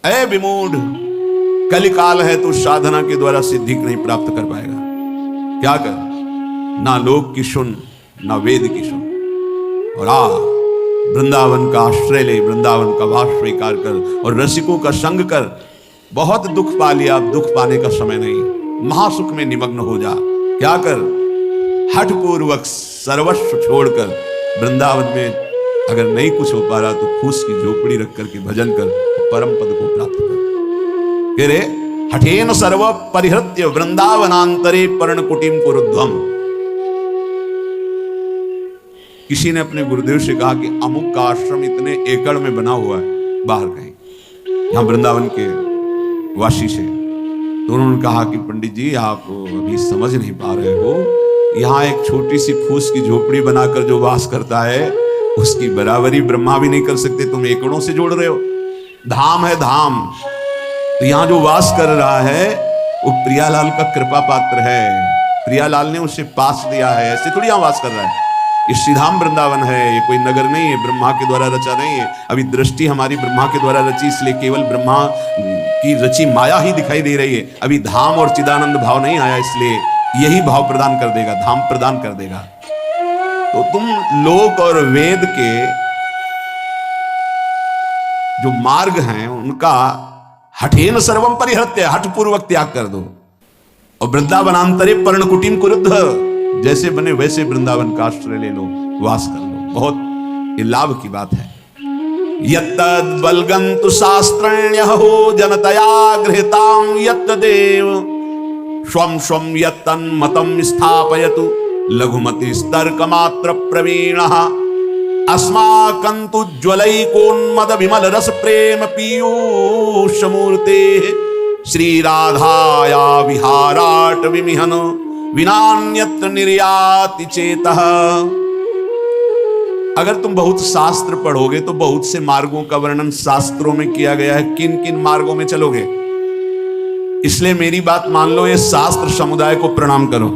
अय विमूढ़, कलिकाल है तो साधना के द्वारा सिद्धि नहीं प्राप्त कर पाएगा। क्या कर, ना लोक की सुन ना वेद की सुन, और वृंदावन का आश्रय ले, वृंदावन का वास स्वीकार कर और रसिकों का संग कर। बहुत दुख पा लिया, अब दुख पाने का समय नहीं, महासुख में निमग्न हो जा। क्या कर, हठ पूर्वक सर्वस्व छोड़कर वृंदावन में अगर नहीं कुछ हो पा रहा तो फूस की झोपड़ी रख करके भजन कर, परम पद को प्राप्त कर। कह रे, हठेन सर्व परिहृत्य वृंदावनांतरे पर्णकुटीम कुरुध्वम। किसी ने अपने गुरुदेव से कहा कि अमुक का आश्रम इतने एकड़ में बना हुआ है बाहर कहीं, यहां वृंदावन के वासी से। तो उन्होंने कहा कि पंडित जी आप अभी समझ नहीं पा रहे हो, यहां एक छोटी सी फूस की झोपड़ी बनाकर जो वास करता है उसकी बराबरी ब्रह्मा भी नहीं कर सकते, तुम एकड़ों से जोड़ रहे हो। धाम है धाम, तो यहां जो वास कर रहा है वो प्रियालाल का कृपा पात्र है, प्रियालाल ने उसे पास दिया है, ऐसे थोड़ी यहां वास कर रहा है। ये श्रीधाम वृंदावन है, ये कोई नगर नहीं है, ब्रह्मा के द्वारा रचा नहीं है। अभी दृष्टि हमारी ब्रह्मा के द्वारा रची, इसलिए केवल ब्रह्मा की रची माया ही दिखाई दे रही है। अभी धाम और चिदानंद भाव नहीं आया, इसलिए यही भाव प्रदान कर देगा, धाम प्रदान कर देगा। तो तुम लोक और वेद के जो मार्ग हैं उनका हठेन सर्वम परिहृत्य, हठ पूर्वक त्याग कर दो, और वृंदावनांतरे पर्णकुटीम कुरुद्ध, जैसे बने वैसे वृंदावन का आश्रय ले लो, वास कर लो। बहुत ये लाभ की बात है। यत्तद् बलगन्तु शास्त्रण्यहो जनतया गृहीतां यत्तदेव स्वं स्वं यत्तन्मतं स्थापयतु लघुमतिस्तर्कमात्र प्रवीणः अस्माकन्तु ज्वलैकोन्मद विमल रस प्रेम पीयूषमूर्ते श्री राधाया विहाराट विमिहन विनान्यत्र निर्याति चेतः। अगर तुम बहुत शास्त्र पढ़ोगे तो बहुत से मार्गों का वर्णन शास्त्रों में किया गया है, किन किन मार्गों में चलोगे। इसलिए मेरी बात मान लो, ये शास्त्र समुदाय को प्रणाम करो।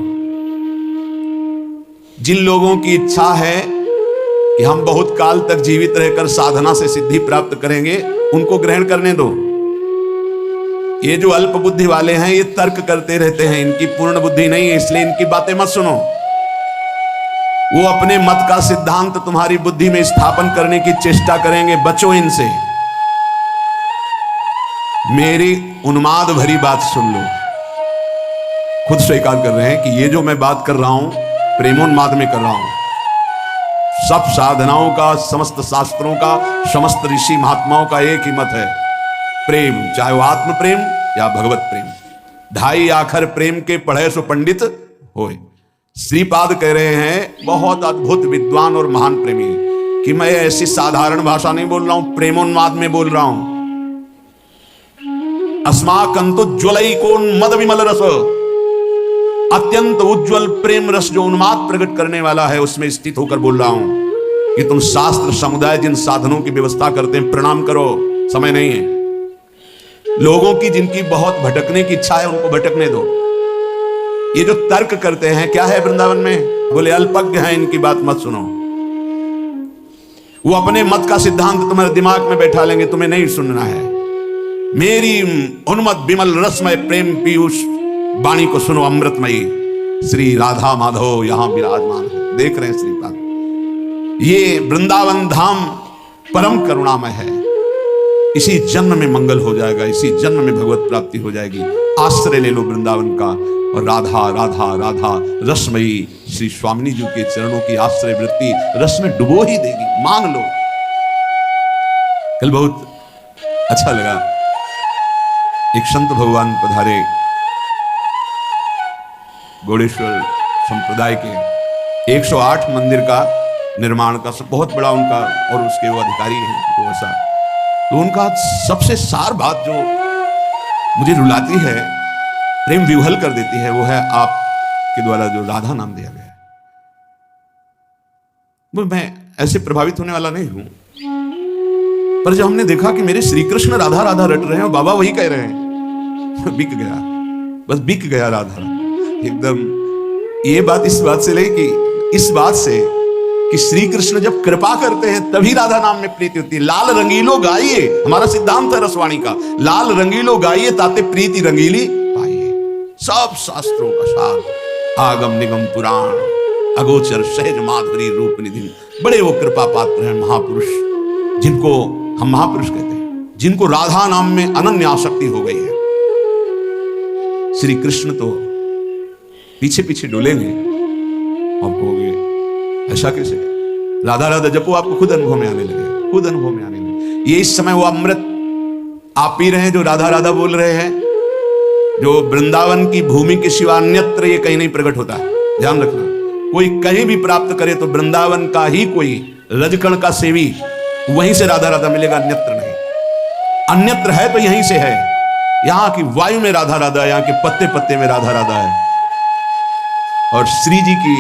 जिन लोगों की इच्छा है कि हम बहुत काल तक जीवित रहकर साधना से सिद्धि प्राप्त करेंगे, उनको ग्रहण करने दो। ये जो अल्प बुद्धि वाले हैं ये तर्क करते रहते हैं, इनकी पूर्ण बुद्धि नहीं है, इसलिए इनकी बातें मत सुनो। वो अपने मत का सिद्धांत तुम्हारी बुद्धि में स्थापन करने की चेष्टा करेंगे, बचो इनसे। मेरी उन्माद भरी बात सुन लो। खुद स्वीकार कर रहे हैं कि ये जो मैं बात कर रहा हूं प्रेमोन्माद में कर रहा हूं। सब साधनाओं का, समस्त शास्त्रों का, समस्त ऋषि महात्माओं का एक ही मत है, प्रेम, चाहे वो आत्म प्रेम या भगवत प्रेम। ढाई आखर प्रेम के पढ़े सो पंडित होए। श्रीपाद कह रहे हैं, बहुत अद्भुत विद्वान और महान प्रेमी, कि मैं ऐसी साधारण भाषा नहीं बोल रहा हूं, प्रेमोन्माद में बोल रहा हूं। अस्माकन्तु ज्वलैकोन्मद विमल रस, अत्यंत उज्जवल प्रेम रस जो उन्माद प्रकट करने वाला है, उसमें स्थित होकर बोल रहा हूं कि तुम शास्त्र समुदाय जिन साधनों की व्यवस्था करते हैं प्रणाम करो, समय नहीं है। लोगों की जिनकी बहुत भटकने की इच्छा है उनको भटकने दो। ये जो तर्क करते हैं, क्या है वृंदावन में, बोले अल्पज्ञ हैं, इनकी बात मत सुनो। वो अपने मत का सिद्धांत तुम्हारे दिमाग में बैठा लेंगे, तुम्हें नहीं सुनना है। मेरी उन्मद विमल रसमय प्रेम पीयूष वाणी को सुनो, अमृतमयी श्री राधा माधव यहां विराजमान है। देख रहे हैं श्रीपाद, ये वृंदावन धाम परम करुणामय है। इसी जन्म में मंगल हो जाएगा, इसी जन्म में भगवत प्राप्ति हो जाएगी। आश्रय ले लो वृंदावन का, और राधा राधा राधा रसमयी श्री स्वामिनी जी के चरणों की आश्रय वृत्ति रस में डुबो ही देगी, मान लो। कल बहुत अच्छा लगा, एक संत भगवान पधारे, गौड़ेश्वर संप्रदाय के 108 मंदिर का निर्माण का बहुत बड़ा उनका, और उसके वो अधिकारी हैं तो ऐसा। तो उनका सबसे सार बात जो मुझे रुलाती है, प्रेम विह्वल कर देती है, वो है आपके द्वारा जो राधा नाम दिया गया है। मैं ऐसे प्रभावित होने वाला नहीं हूं, पर जब हमने देखा कि मेरे श्री कृष्ण राधा राधा रट रहे हैं, बाबा वही कह रहे हैं, बिक गया, बस बिक गया राधा एकदम। ये बात इस बात से लगी कि इस बात से कि श्री कृष्ण जब कृपा करते हैं तभी राधा नाम में प्रीति होती है। लाल रंगीलो गाइए, हमारा सिद्धांत है रसवाणी का, लाल रंगीलो गाइए ताते प्रीति रंगीली पाइए। सब शास्त्रों का सार, आगम निगम पुराण अगोचर सहज माधुरी रूप निधि, बड़े वो कृपा पात्र हैं महापुरुष, जिनको हम महापुरुष कहते हैं, जिनको राधा नाम में अनन्य आसक्ति हो गई है। श्री कृष्ण तो पीछे पीछे डोलेंगे और कहोगे ऐसा कैसे? राधा राधा जपो, आपको खुद अनुभव में आने लगे, खुद अनुभव में आने लगे। ये इस समय वो अमृत आप पी रहे हैं जो राधा राधा बोल रहे हैं, जो वृंदावन की भूमि के सिवा अन्यत्र ये कहीं नहीं प्रकट होता है। ध्यान रखना, कोई कहीं भी प्राप्त करे तो वृंदावन का ही कोई रजकण का सेवी, वहीं से राधा राधा मिलेगा, अन्यत्र नहीं। अन्यत्र है तो यहीं से है। यहां की वायु में राधा राधा, यहां के पत्ते पत्ते में राधा राधा है। और श्री जी की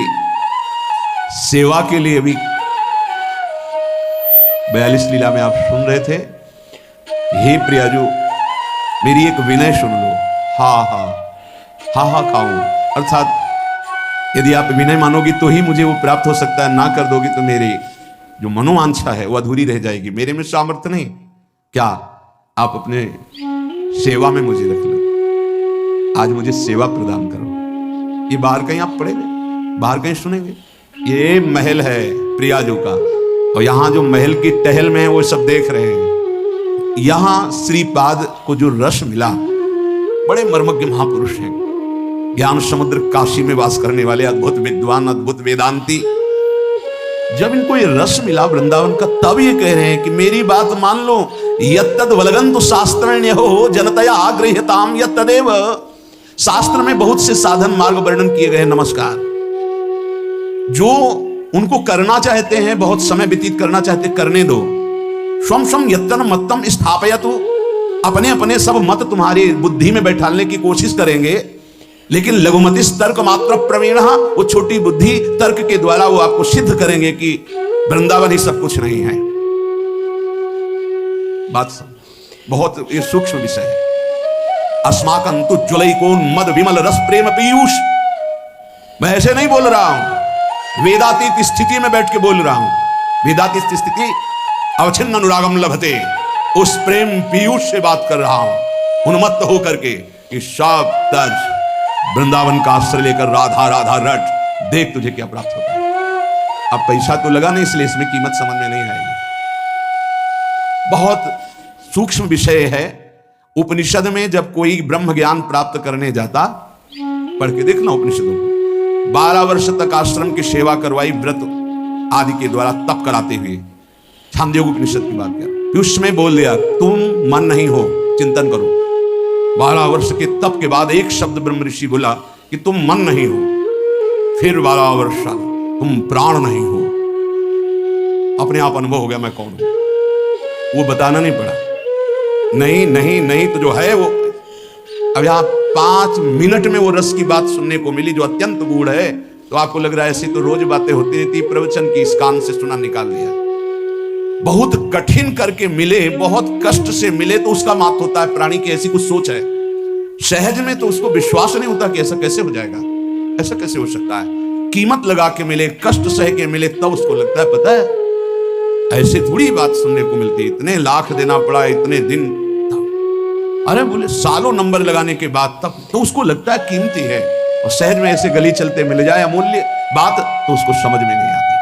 सेवा के लिए भी 42 लीला में आप सुन रहे थे, हे प्रियाजू मेरी एक विनय सुन लो, हा हा हा हा खाऊं, अर्थात यदि आप विनय मानोगी तो ही मुझे वो प्राप्त हो सकता है, ना कर दोगी तो मेरी जो मनोवांछा है वो अधूरी रह जाएगी। मेरे में सामर्थ्य नहीं, क्या आप अपने सेवा में मुझे रख लो, आज मुझे सेवा प्रदान करो। ये बाहर कहीं आप पढ़ेंगे, बाहर कहीं सुनेंगे? ये महल है प्रियाजू का, और यहां जो महल की टहल में है वो सब देख रहे हैं। यहां श्रीपाद को जो रस मिला, बड़े मर्मज्ञ महापुरुष हैं, ज्ञान समुद्र काशी में वास करने वाले अद्भुत विद्वान, अद्भुत वेदांती। जब इनको ये रस मिला वृंदावन का, तब ये कह रहे हैं कि मेरी बात मान लो, यत्तद वलगंतु शास्त्रण्य हो जनतया आगृह्यताम यत्तदेव। शास्त्र में बहुत से साधन मार्ग वर्णन किए गए, नमस्कार, जो उनको करना चाहते हैं, बहुत समय व्यतीत करना चाहते, करने दो। स्वम स्वम यत्तन मत्तम स्थापयतु, अपने अपने सब मत तुम्हारी बुद्धि में बैठाने की कोशिश करेंगे, लेकिन लघुमति तर्क मात्र प्रवीण, वो छोटी बुद्धि तर्क के द्वारा वो आपको सिद्ध करेंगे कि वृंदावन ही सब कुछ नहीं है। बात बहुत ये सूक्ष्म विषय है। अस्माकं तु ज्वलैकोन्मद विमल रस प्रेम पीयूष, मैं ऐसे नहीं बोल रहा हूं, वेदातीत स्थिति में बैठ के बोल रहा हूं। वेदातीत स्थिति अवच्छिन्न अनुरागम लभते, उस प्रेम पीयूष से बात कर रहा हूं, उन्मत्त होकर के कि सब तज वृंदावन का आश्रय लेकर राधा राधा रट, देख तुझे क्या प्राप्त होता है। अब पैसा तो लगा नहीं, इसलिए इसमें कीमत समझ में नहीं आएगी। बहुत सूक्ष्म विषय है। उपनिषद में जब कोई ब्रह्म ज्ञान प्राप्त करने जाता, पढ़ के देखना उपनिषदों को, 12 वर्ष तक आश्रम की सेवा करवाई, व्रत आदि के द्वारा तप कराते हुए। छांदोग्य उपनिषद की बात कर, फिर उसमें बोल दिया तुम मन नहीं हो, चिंतन करो। 12 वर्ष के तप के बाद एक शब्द ब्रह्म ऋषि बोला कि तुम मन नहीं हो। फिर 12 वर्ष तुम प्राण नहीं हो। अपने आप अनुभव हो गया मैं कौन हूं, वो बताना नहीं पड़ा। नहीं नहीं नहीं तो जो है वो, अब यहां 5 मिनट में वो रस की बात सुनने को मिली जो अत्यंत गूढ़ है। तो आपको लग रहा है ऐसी तो रोज बातें होती रहती, प्रवचन की इस कान से सुना निकाल दिया। बहुत कठिन करके मिले, बहुत कष्ट से मिले तो उसका मात होता है। प्राणी की ऐसी कुछ सोच है, सहज में तो उसको विश्वास नहीं होता कि ऐसा कैसे हो जाएगा, ऐसा कैसे हो सकता है। कीमत लगा के मिले, कष्ट सह के मिले, तब उसको लगता है पता है ऐसे थोड़ी बात सुनने को मिलती, इतने लाख देना पड़ा, इतने दिन, अरे बोले सालों नंबर लगाने के बाद तब तो उसको लगता है कीमती है। और शहर में ऐसे गली चलते मिल जाए अमूल्य बात तो उसको समझ में नहीं आती।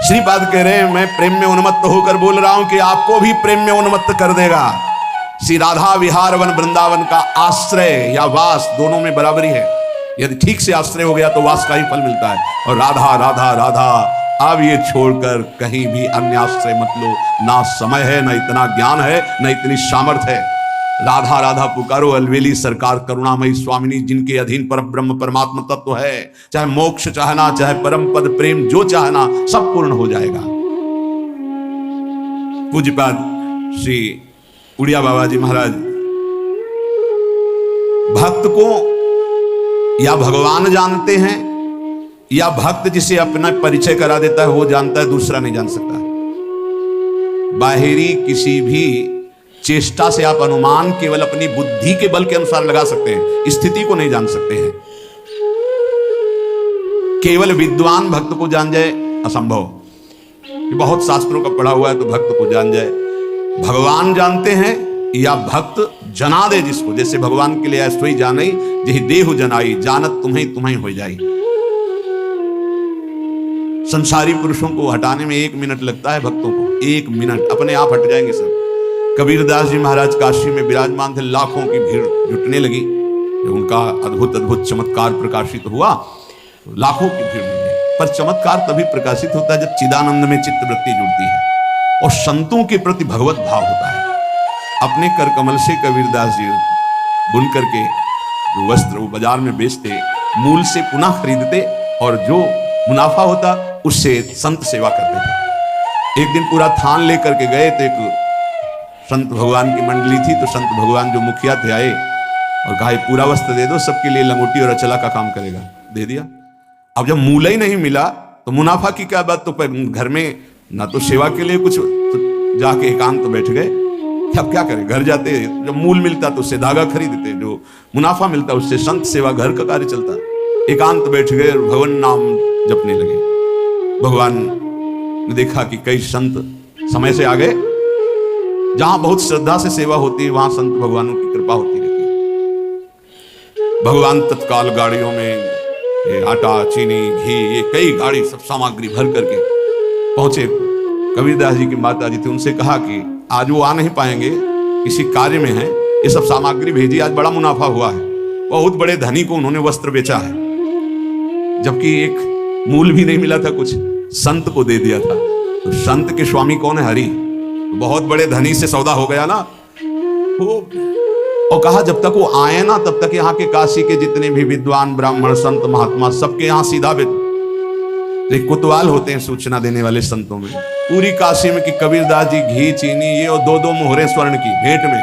श्रीपाद कह रहे हैं मैं प्रेम में उन्मत्त होकर बोल रहा हूं कि आपको भी प्रेम में उन्मत्त कर देगा। श्री राधा विहार वन वृंदावन का आश्रय या वास दोनों में बराबरी है। यदि ठीक से आश्रय हो गया तो वास का ही फल मिलता है। और राधा राधा राधा, अब ये छोड़कर कहीं भी अन्य आश्रय मत लो। ना समय है, ना इतना ज्ञान है, ना इतनी सामर्थ्य है। राधा राधा पुकारो, अलवेली सरकार करुणामयी स्वामिनी, जिनके अधीन पर ब्रह्म परमात्मा तत्व है। चाहे मोक्ष चाहना, चाहे परम पद प्रेम जो चाहना, सब पूर्ण हो जाएगा। पूज्यपाद श्री उड़िया बाबा जी महाराज, भक्त को या भगवान जानते हैं या भक्त जिसे अपना परिचय करा देता है वो जानता है, दूसरा नहीं जान सकता। बाहरी किसी भी चेष्टा से आप अनुमान केवल अपनी बुद्धि के बल के अनुसार लगा सकते हैं, स्थिति को नहीं जान सकते हैं। केवल विद्वान भक्त को जान जाए असंभव। बहुत शास्त्रों का पढ़ा हुआ है तो भक्त को जान जाए। भगवान जानते हैं या भक्त जना दे जिसको, जैसे भगवान के लिए ऐसो ही जाने यही देहु जनाई, जानत तुम्हें तुम्हें हो जाई। संसारी पुरुषों को हटाने में 1 मिनट लगता है, भक्तों को 1 मिनट, अपने आप हट जाएंगे सब। कबीरदास जी महाराज काशी में विराजमान थे, लाखों की भीड़ जुटने लगी। जब उनका अद्भुत अद्भुत चमत्कार प्रकाशित हुआ तो लाखों की भीड़ मिली। पर चमत्कार तभी प्रकाशित होता है जब चिदानंद में चित्त वृत्ति जुड़ती है और संतों के प्रति भगवत भाव होता है। अपने कर कमल से कबीरदास जी बुन करके जो वस्त्र वो बाजार में बेचते, मूल से पुनः खरीदते और जो मुनाफा होता उससे संत सेवा करते थे। एक दिन पूरा थान लेकर के गए तो एक संत भगवान की मंडली थी, तो संत भगवान जो मुखिया थे आए और कहा पूरा वस्त्र दे दो, सबके लिए लंगोटी और अचला का काम करेगा। दे दिया। अब जब मूल ही नहीं मिला तो मुनाफा की क्या बात, तो घर में ना तो सेवा के लिए कुछ, तो जाके एकांत तो बैठ गए। अब क्या करें, घर जाते जब मूल मिलता तो उससे धागा खरीदते, जो मुनाफा मिलता उससे संत सेवा घर का कार्य चलता। एकांत बैठ गए और भगवान नाम जपने लगे। भगवान ने देखा कि कई संत समय से आ गए, जहां बहुत श्रद्धा से सेवा होती है वहां संत भगवानों की कृपा होती रहती है। भगवान तत्काल गाड़ियों में आटा चीनी घी ये कई गाड़ी सब सामग्री भर करके पहुंचे। कबीरदास जी की माता जी थी, उनसे कहा कि आज वो आ नहीं पाएंगे, किसी कार्य में है, ये सब सामग्री भेजी, आज बड़ा मुनाफा हुआ है। बहुत बड़े धनी को उन्होंने वस्त्र बेचा है, जबकि एक मूल भी नहीं मिला था, कुछ संत को दे दिया था। तो संत के स्वामी कौन है? हरि। तो बहुत बड़े धनी से सौदा हो गया ना वो। और कहा जब तक वो आए ना तब तक यहाँ के काशी के जितने भी विद्वान ब्राह्मण संत महात्मा सबके यहाँ सीधा एक कोतवाल होते हैं सूचना देने वाले संतों में, पूरी काशी में कि कबीरदास जी घी चीनी ये और 2-2 मोहरे स्वर्ण की भेंट में।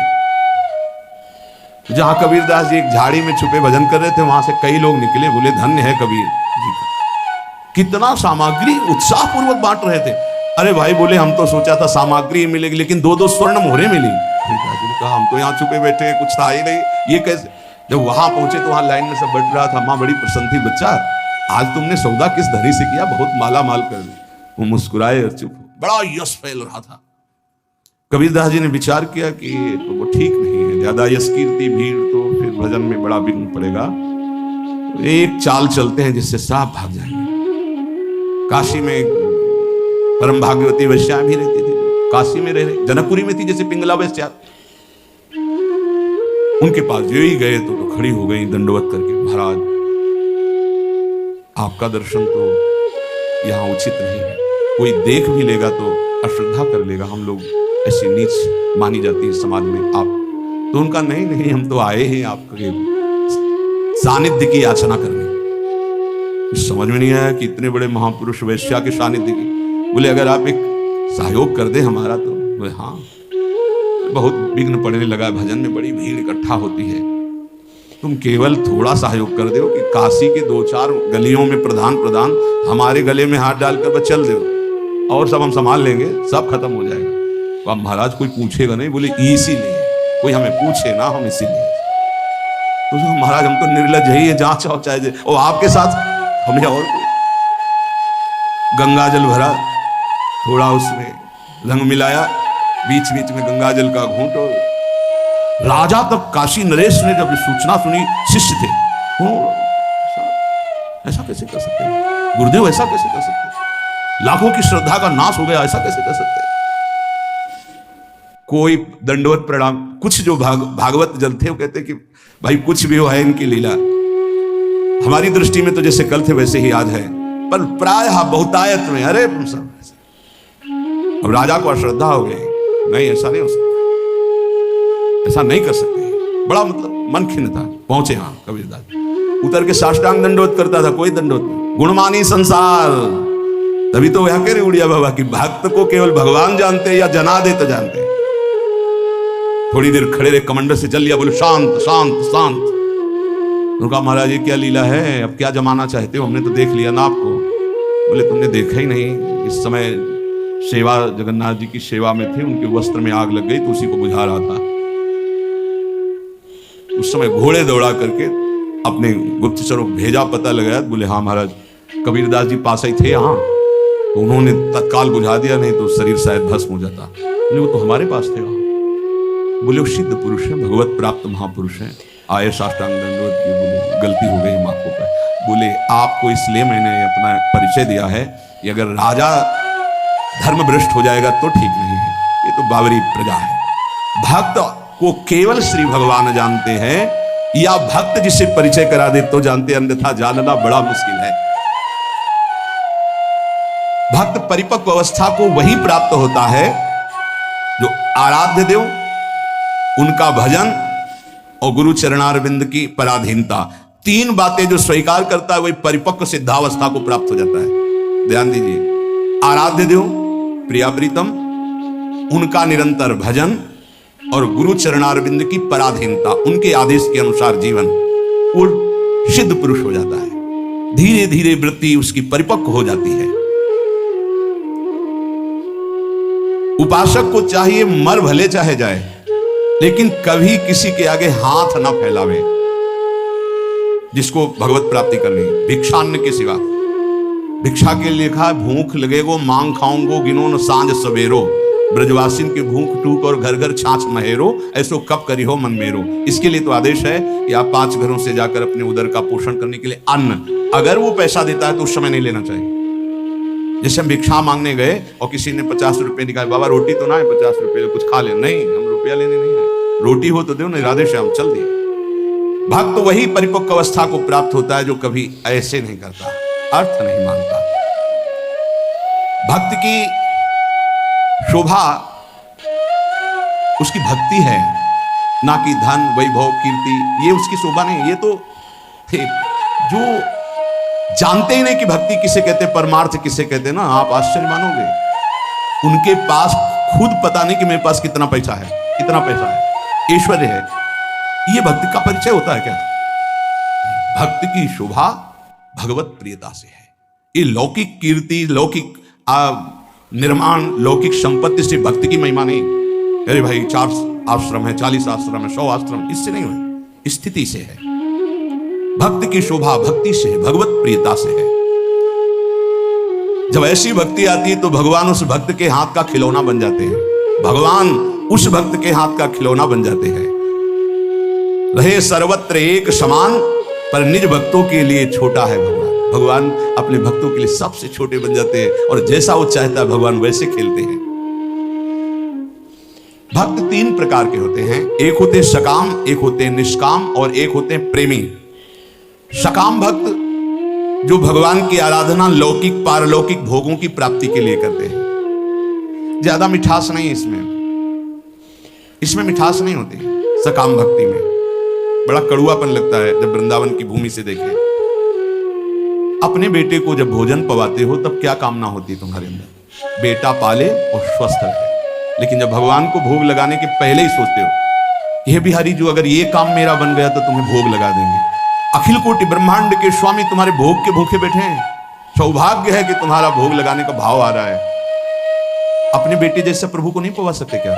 जहां कबीरदास जी एक झाड़ी में छुपे भजन कर रहे थे वहां से कई लोग निकले, बोले धन्य है कबीर जी को, कितना सामग्री उत्साह पूर्वक बांट रहे थे। अरे भाई बोले हम तो सोचा था सामग्री मिलेगी लेकिन 2-2 स्वर्ण मोहरे मिली। कहा हम तो यहाँ छुपे बैठे हैं, कुछ था ही नहीं, ये कैसे? जब वहां पहुंचे तो वहां लाइन में सब बैठ रहा था। माँ बड़ी प्रसन्न थी, बच्चा आज तुमने सौदा किस धनी से किया, बहुत माला माल कर दी। वो मुस्कुराए और चुप, बड़ा यश फैल रहा था। कबीरदास जी ने विचार किया कि तो वो ठीक नहीं है, ज्यादा यश कीर्ति भीड़ तो फिर भजन में बड़ा विघ्न पड़ेगा। तो एक चाल चलते हैं जिससे साफ भाग जाएंगे। काशी में परम भागवती वैश्या भी रहती थी, काशी में रह रही, जनकपुरी में थी जैसे पिंगला वैश्या, उनके पास जो ही गए तो खड़ी हो गई दंडवत करके, महाराज आपका दर्शन तो यहाँ उचित नहीं है, कोई देख भी लेगा तो अश्रद्धा कर लेगा, हम लोग ऐसी नीच मानी जाती है समाज में आप। तो उनका नहीं नहीं हम तो आए हैं आपके सानिध्य की याचना करने। समझ में नहीं आया कि इतने बड़े महापुरुष वैश्या के सानिध्य की। बोले अगर आप एक सहयोग कर दे हमारा तो। बोले हाँ। बहुत विघ्न पड़ने लगा, भजन में बड़ी भीड़ इकट्ठा होती है, तुम केवल थोड़ा सहयोग कर दो कि काशी के 2-4 गलियों में प्रधान हमारे गले में हाथ डालकर बस चल दो और सब हम संभाल लेंगे, सब खत्म हो जाएगा। तो अब महाराज कोई पूछेगा नहीं। बोले इसीलिए कोई हमें पूछे ना, हम इसीलिए। तो महाराज हम तो निर्लज ही है, जहां चाहो चाहे और आपके साथ हमें और गंगा जल भरा, थोड़ा उसमें रंग मिलाया, बीच बीच में गंगा जल का घूंट। राजा तब काशी नरेश ने जब सूचना सुनी, शिष्य थे वो ऐसा कैसे कर सकते हैं गुरुदेव, ऐसा कैसे कर सकते हैं, लाखों की श्रद्धा का नाश हो गया, ऐसा कैसे कर सकते हैं। कोई दंडवत प्रणाम, कुछ जो भागवत जल थे वो कहते कि भाई कुछ भी हो है इनकी लीला, हमारी दृष्टि में तो जैसे कल थे वैसे ही आज है, पर प्रायः बहुतायत में अरे सब। अब राजा को अश्रद्धा हो गई, नहीं ऐसा नहीं हो सकता, ऐसा नहीं कर सकते। बड़ा मतलब मन खिन्न था। पहुंचे हाँ कबीरदास, उतर के साष्टांग दंडवत करता था, कोई दंडवत नहीं। गुणमानी संसार, तभी तो वह कह रहे उड़िया बाबा की भक्त को केवल भगवान जानते या जना दे तो जानते। थोड़ी देर खड़े रहे, कमंडर से चल लिया, बोले शांत शांत शांत। उनका महाराज ये क्या लीला है, अब क्या जमाना चाहते हो, हमने तो देख लिया ना आपको। बोले तुमने देखा ही नहीं, इस समय सेवा जगन्नाथ जी की सेवा में थे, उनके वस्त्र में आग लग गई तो उसी को बुझा रहा था। उस समय घोड़े दौड़ा करके अपने गुप्तचरों को भेजा, पता लगाया। बोले हाँ महाराज कबीरदास जी पास ही थे यहाँ, तो उन्होंने तत्काल बुझा दिया, नहीं तो शरीर शायद भस्म हो जाता। बोले वो तो हमारे पास थे वहाँ। बोले वो सिद्ध पुरुष है, भगवत प्राप्त महापुरुष है। आए साष्टांग दंडवत किए, बोले गलती हो गई माफ हो गए। बोले आपको इसलिए मैंने अपना परिचय दिया है, कि अगर राजा धर्म भ्रष्ट हो जाएगा तो ठीक नहीं है, ये तो बावरी प्रजा है। भक्त को केवल श्री भगवान जानते हैं, या भक्त जिसे परिचय करा दे तो जानते, अन्यथा जानना बड़ा मुश्किल है। भक्त परिपक्व अवस्था को वही प्राप्त होता है जो आराध्य देव, उनका भजन और गुरु चरणारविंद की पराधीनता, तीन बातें जो स्वीकार करता है वही परिपक्व सिद्धावस्था को प्राप्त हो जाता है। ध्यान दीजिए, आराध्य देव प्रिया प्रीतम, उनका निरंतर भजन और गुरु चरणारविंद की पराधीनता, उनके आदेश के अनुसार जीवन, वो सिद्ध पुरुष हो जाता है। धीरे धीरे वृत्ति उसकी परिपक्व हो जाती है। उपासक को चाहिए मर भले चाहे जाए, लेकिन कभी किसी के आगे हाथ ना फैलावे। जिसको भगवत प्राप्ति करनी, भिक्षान्न के सिवा, भिक्षा के लिए लिखा है भूख लगेगो मांग खाऊंगो गिनो न सांझ सवेरो, ब्रजवासिन के भूख टूक और घर घर छाछ महेरो, ऐसो कब करी हो मन मेरो। इसके लिए तो आदेश है कि आप 5 घरों से जाकर अपने उदर का पोषण करने के लिए अन्न, अगर वो पैसा देता है तो उस समय नहीं लेना चाहिए। जैसे हम भिक्षा मांगने गए और किसी ने 50 रुपए निकाले, बाबा रोटी तो ना है, 50 रुपए कुछ खा ले, नहीं हम रुपया लेने नहीं आए, रोटी हो तो दो, नहीं राधे श्याम चल दिए। भक्त वही परिपक्व अवस्था को प्राप्त होता है जो कभी ऐसे नहीं करता, अर्थ नहीं मानता। भक्त की शोभा उसकी भक्ति है, ना कि धन वैभव कीर्ति, ये उसकी शोभा नहीं। ये तो जो जानते ही नहीं कि भक्ति किसे कहते, परमार्थ किसे कहते ना, आप आश्चर्य मानोगे। उनके पास खुद पता नहीं कि मेरे पास कितना पैसा है, कितना पैसा है, ऐश्वर्य है, ये भक्ति का परिचय होता है क्या? भक्ति की शोभा भगवत प्रियता से है। ये लौकिक कीर्ति, लौकिक निर्माण, लौकिक संपत्ति से भक्ति की महिमा नहीं। अरे भाई 4 आश्रम है, 40 आश्रम है, 100 आश्रम, इससे नहीं हुई, स्थिति से है। भक्ति की शोभा भक्ति से है, भगवत प्रियता से है। जब ऐसी भक्ति आती है तो भगवान उस भक्त के हाथ का खिलौना बन जाते हैं, भगवान उस भक्त के हाथ का खिलौना बन जाते हैं। रहे सर्वत्र एक समान, पर निज भक्तों के लिए छोटा है भगवान। भगवान अपने भक्तों के लिए सबसे छोटे बन जाते हैं, और जैसा वो चाहता है भगवान वैसे खेलते हैं। भक्त 3 प्रकार के होते हैं, एक होते सकाम, एक होते निष्काम, और एक होते प्रेमी। सकाम भक्त जो भगवान की आराधना लौकिक पारलौकिक भोगों की प्राप्ति के लिए करते हैं। ज्यादा मिठास नहीं इसमें मिठास नहीं होती सकाम भक्ति में, बड़ा कड़ुआपन लगता है। जब वृंदावन की भूमि से देखें, अपने बेटे को जब भोजन पवाते हो तब क्या कामना होती है तुम्हारे अंदर? बेटा पाले और स्वस्थ रहे। लेकिन जब भगवान को भोग लगाने के पहले ही सोचते हो, हे बिहारी जो अगर ये काम मेरा बन गया तो तुम्हें भोग लगा देंगे। अखिल कोटि ब्रह्मांड के स्वामी तुम्हारे भोग के भूखे बैठे हैं, सौभाग्य है कि तुम्हारा भोग लगाने का भाव आ रहा है। अपने बेटे जैसे प्रभु को नहीं पवा सकते क्या?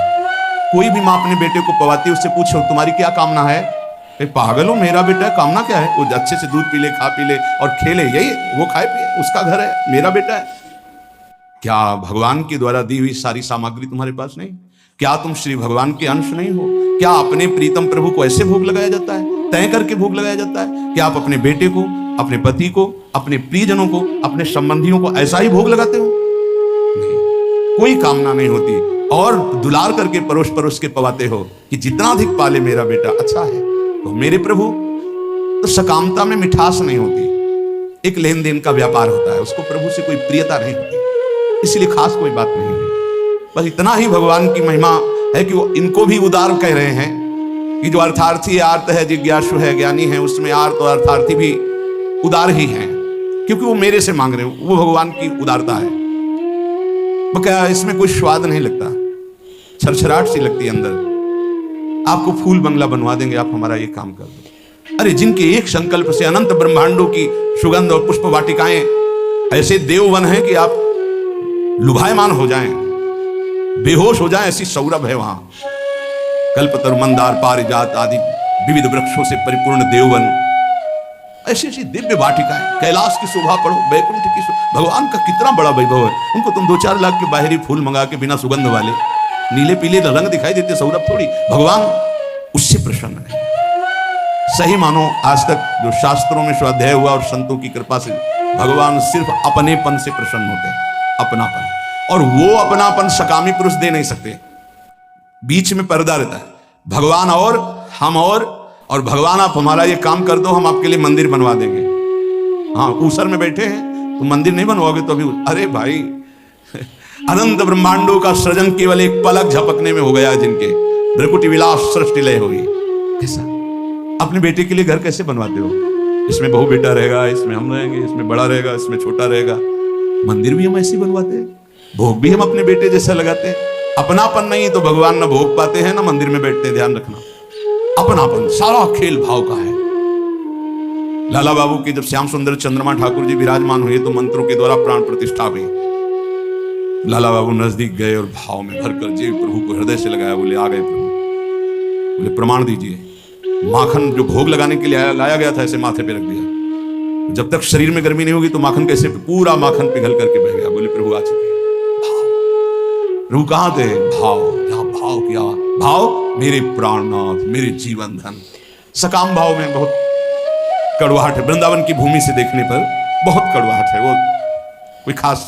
कोई भी माँ अपने बेटे को पवाती है, उससे पूछो तुम्हारी क्या कामना है? पागल हो, मेरा बेटा कामना क्या है? वो अच्छे से दूध पी ले, खा पी ले और खेले, यही वो खाए पिए, उसका घर है, मेरा बेटा है। क्या भगवान के द्वारा दी हुई सारी सामग्री तुम्हारे पास नहीं? क्या तुम श्री भगवान के अंश नहीं हो? क्या अपने प्रीतम प्रभु को ऐसे भोग लगाया जाता है, तय करके भोग लगाया जाता है? क्या आप अपने बेटे को, अपने पति को, अपने प्रियजनों को, अपने संबंधियों को ऐसा ही भोग लगाते हो? नहीं, कोई कामना नहीं होती, और दुलार करके परोस परोस के पवाते हो कि जितना अधिक पाले मेरा बेटा अच्छा है। तो मेरे प्रभु, तो सकामता में मिठास नहीं होती, एक लेन देन का व्यापार होता है, उसको प्रभु से कोई प्रियता नहीं होती, इसलिए खास कोई बात नहीं है। बस इतना ही भगवान की महिमा है कि वो इनको भी उदार कह रहे हैं कि जो अर्थार्थी आर्त है, जिज्ञासु है, ज्ञानी है, उसमें आर्त और अर्थार्थी भी उदार ही हैं, क्योंकि वो मेरे से मांग रहे हो। वो भगवान की उदारता है। वो क्या, इसमें कोई स्वाद नहीं लगता, छरछराहट सी लगती है अंदर। आपको फूल बंगला बनवा देंगे, आप हमारा ये काम कर दो। अरे जिनके एक संकल्प से अनंत ब्रह्मांडों की सुगंध और पुष्प वाटिकाएं, ऐसे देववन हैं कि आप लुभायमान हो जाएं, बेहोश हो जाएं, ऐसी सौरभ है वहां। कल्पतरु, मंदार, पारिजात आदि विविध वृक्षों से परिपूर्ण देववन, ऐसी ऐसी दिव्य वाटिकाएं, कैलाश की शोभा पढ़ो, वैकुंठ की भगवान का कितना बड़ा वैभव है। उनको तुम 2-4 लाख के बाहरी फूल मंगा के बिना सुगंध वाले नीले पीले रंग दिखाई देते सौरभ थोड़ी, भगवान उससे प्रसन्न है। सही मानो आज तक जो शास्त्रों में स्वाध्याय हुआ और संतों की कृपा से भगवान सिर्फ अपनेपन से प्रसन्न होते हैं, अपनापन। और वो अपनापन सकामी पुरुष दे नहीं सकते, बीच में पर्दा रहता है, भगवान और हम और भगवान आप हमारा ये काम कर दो, हम आपके लिए मंदिर बनवा देंगे। हाँ, ऊसर में बैठे हैं तो मंदिर नहीं बनवाओगे तो अभी, अरे भाई अनंत ब्रह्मांडों का सृजन केवल एक पलक झपकने में हो गया जिनके, भ्रकुटी विलास सृष्टि लय हुई। कैसा अपने बेटे के लिए घर कैसे बनवाते हो? इसमें बहू बेटा रहेगा, इसमें हम रहेंगे, इसमें बड़ा रहेगा, इसमें छोटा रहेगा। मंदिर भी हम ऐसे बनवाते हैं, भोग भी हम अपने बेटे जैसा लगाते हैं। अपनापन नहीं तो भगवान न भोग पाते हैं ना मंदिर में बैठते, ध्यान रखना। अपनापन सारा खेल भाव का है। लाला बाबू की जब श्याम सुंदर चंद्रमा ठाकुर जी विराजमान हुए तो मंत्रों के द्वारा प्राण प्रतिष्ठा हुई। लाला बाबू नजदीक गए और भाव में भरकर जी प्रभु को हृदय से लगाया, बोले आ गए प्रभु। बोले प्रमाण दीजिए। माखन जो भोग लगाने के लिए लाया गया था ऐसे माथे पे रख दिया। जब तक शरीर में गर्मी नहीं होगी तो माखन कैसे, पूरा माखन पिघल करके बह गया। बोले प्रभु आ चुके हैं। भाव, प्रभु कहाँ थे? भाव, जहां भाव किया, भाव मेरे प्राणनाथ, मेरे जीवन धन। सकाम भाव में बहुत कड़वाहट है, वृंदावन की भूमि से देखने पर बहुत कड़वाहट है, वो कोई खास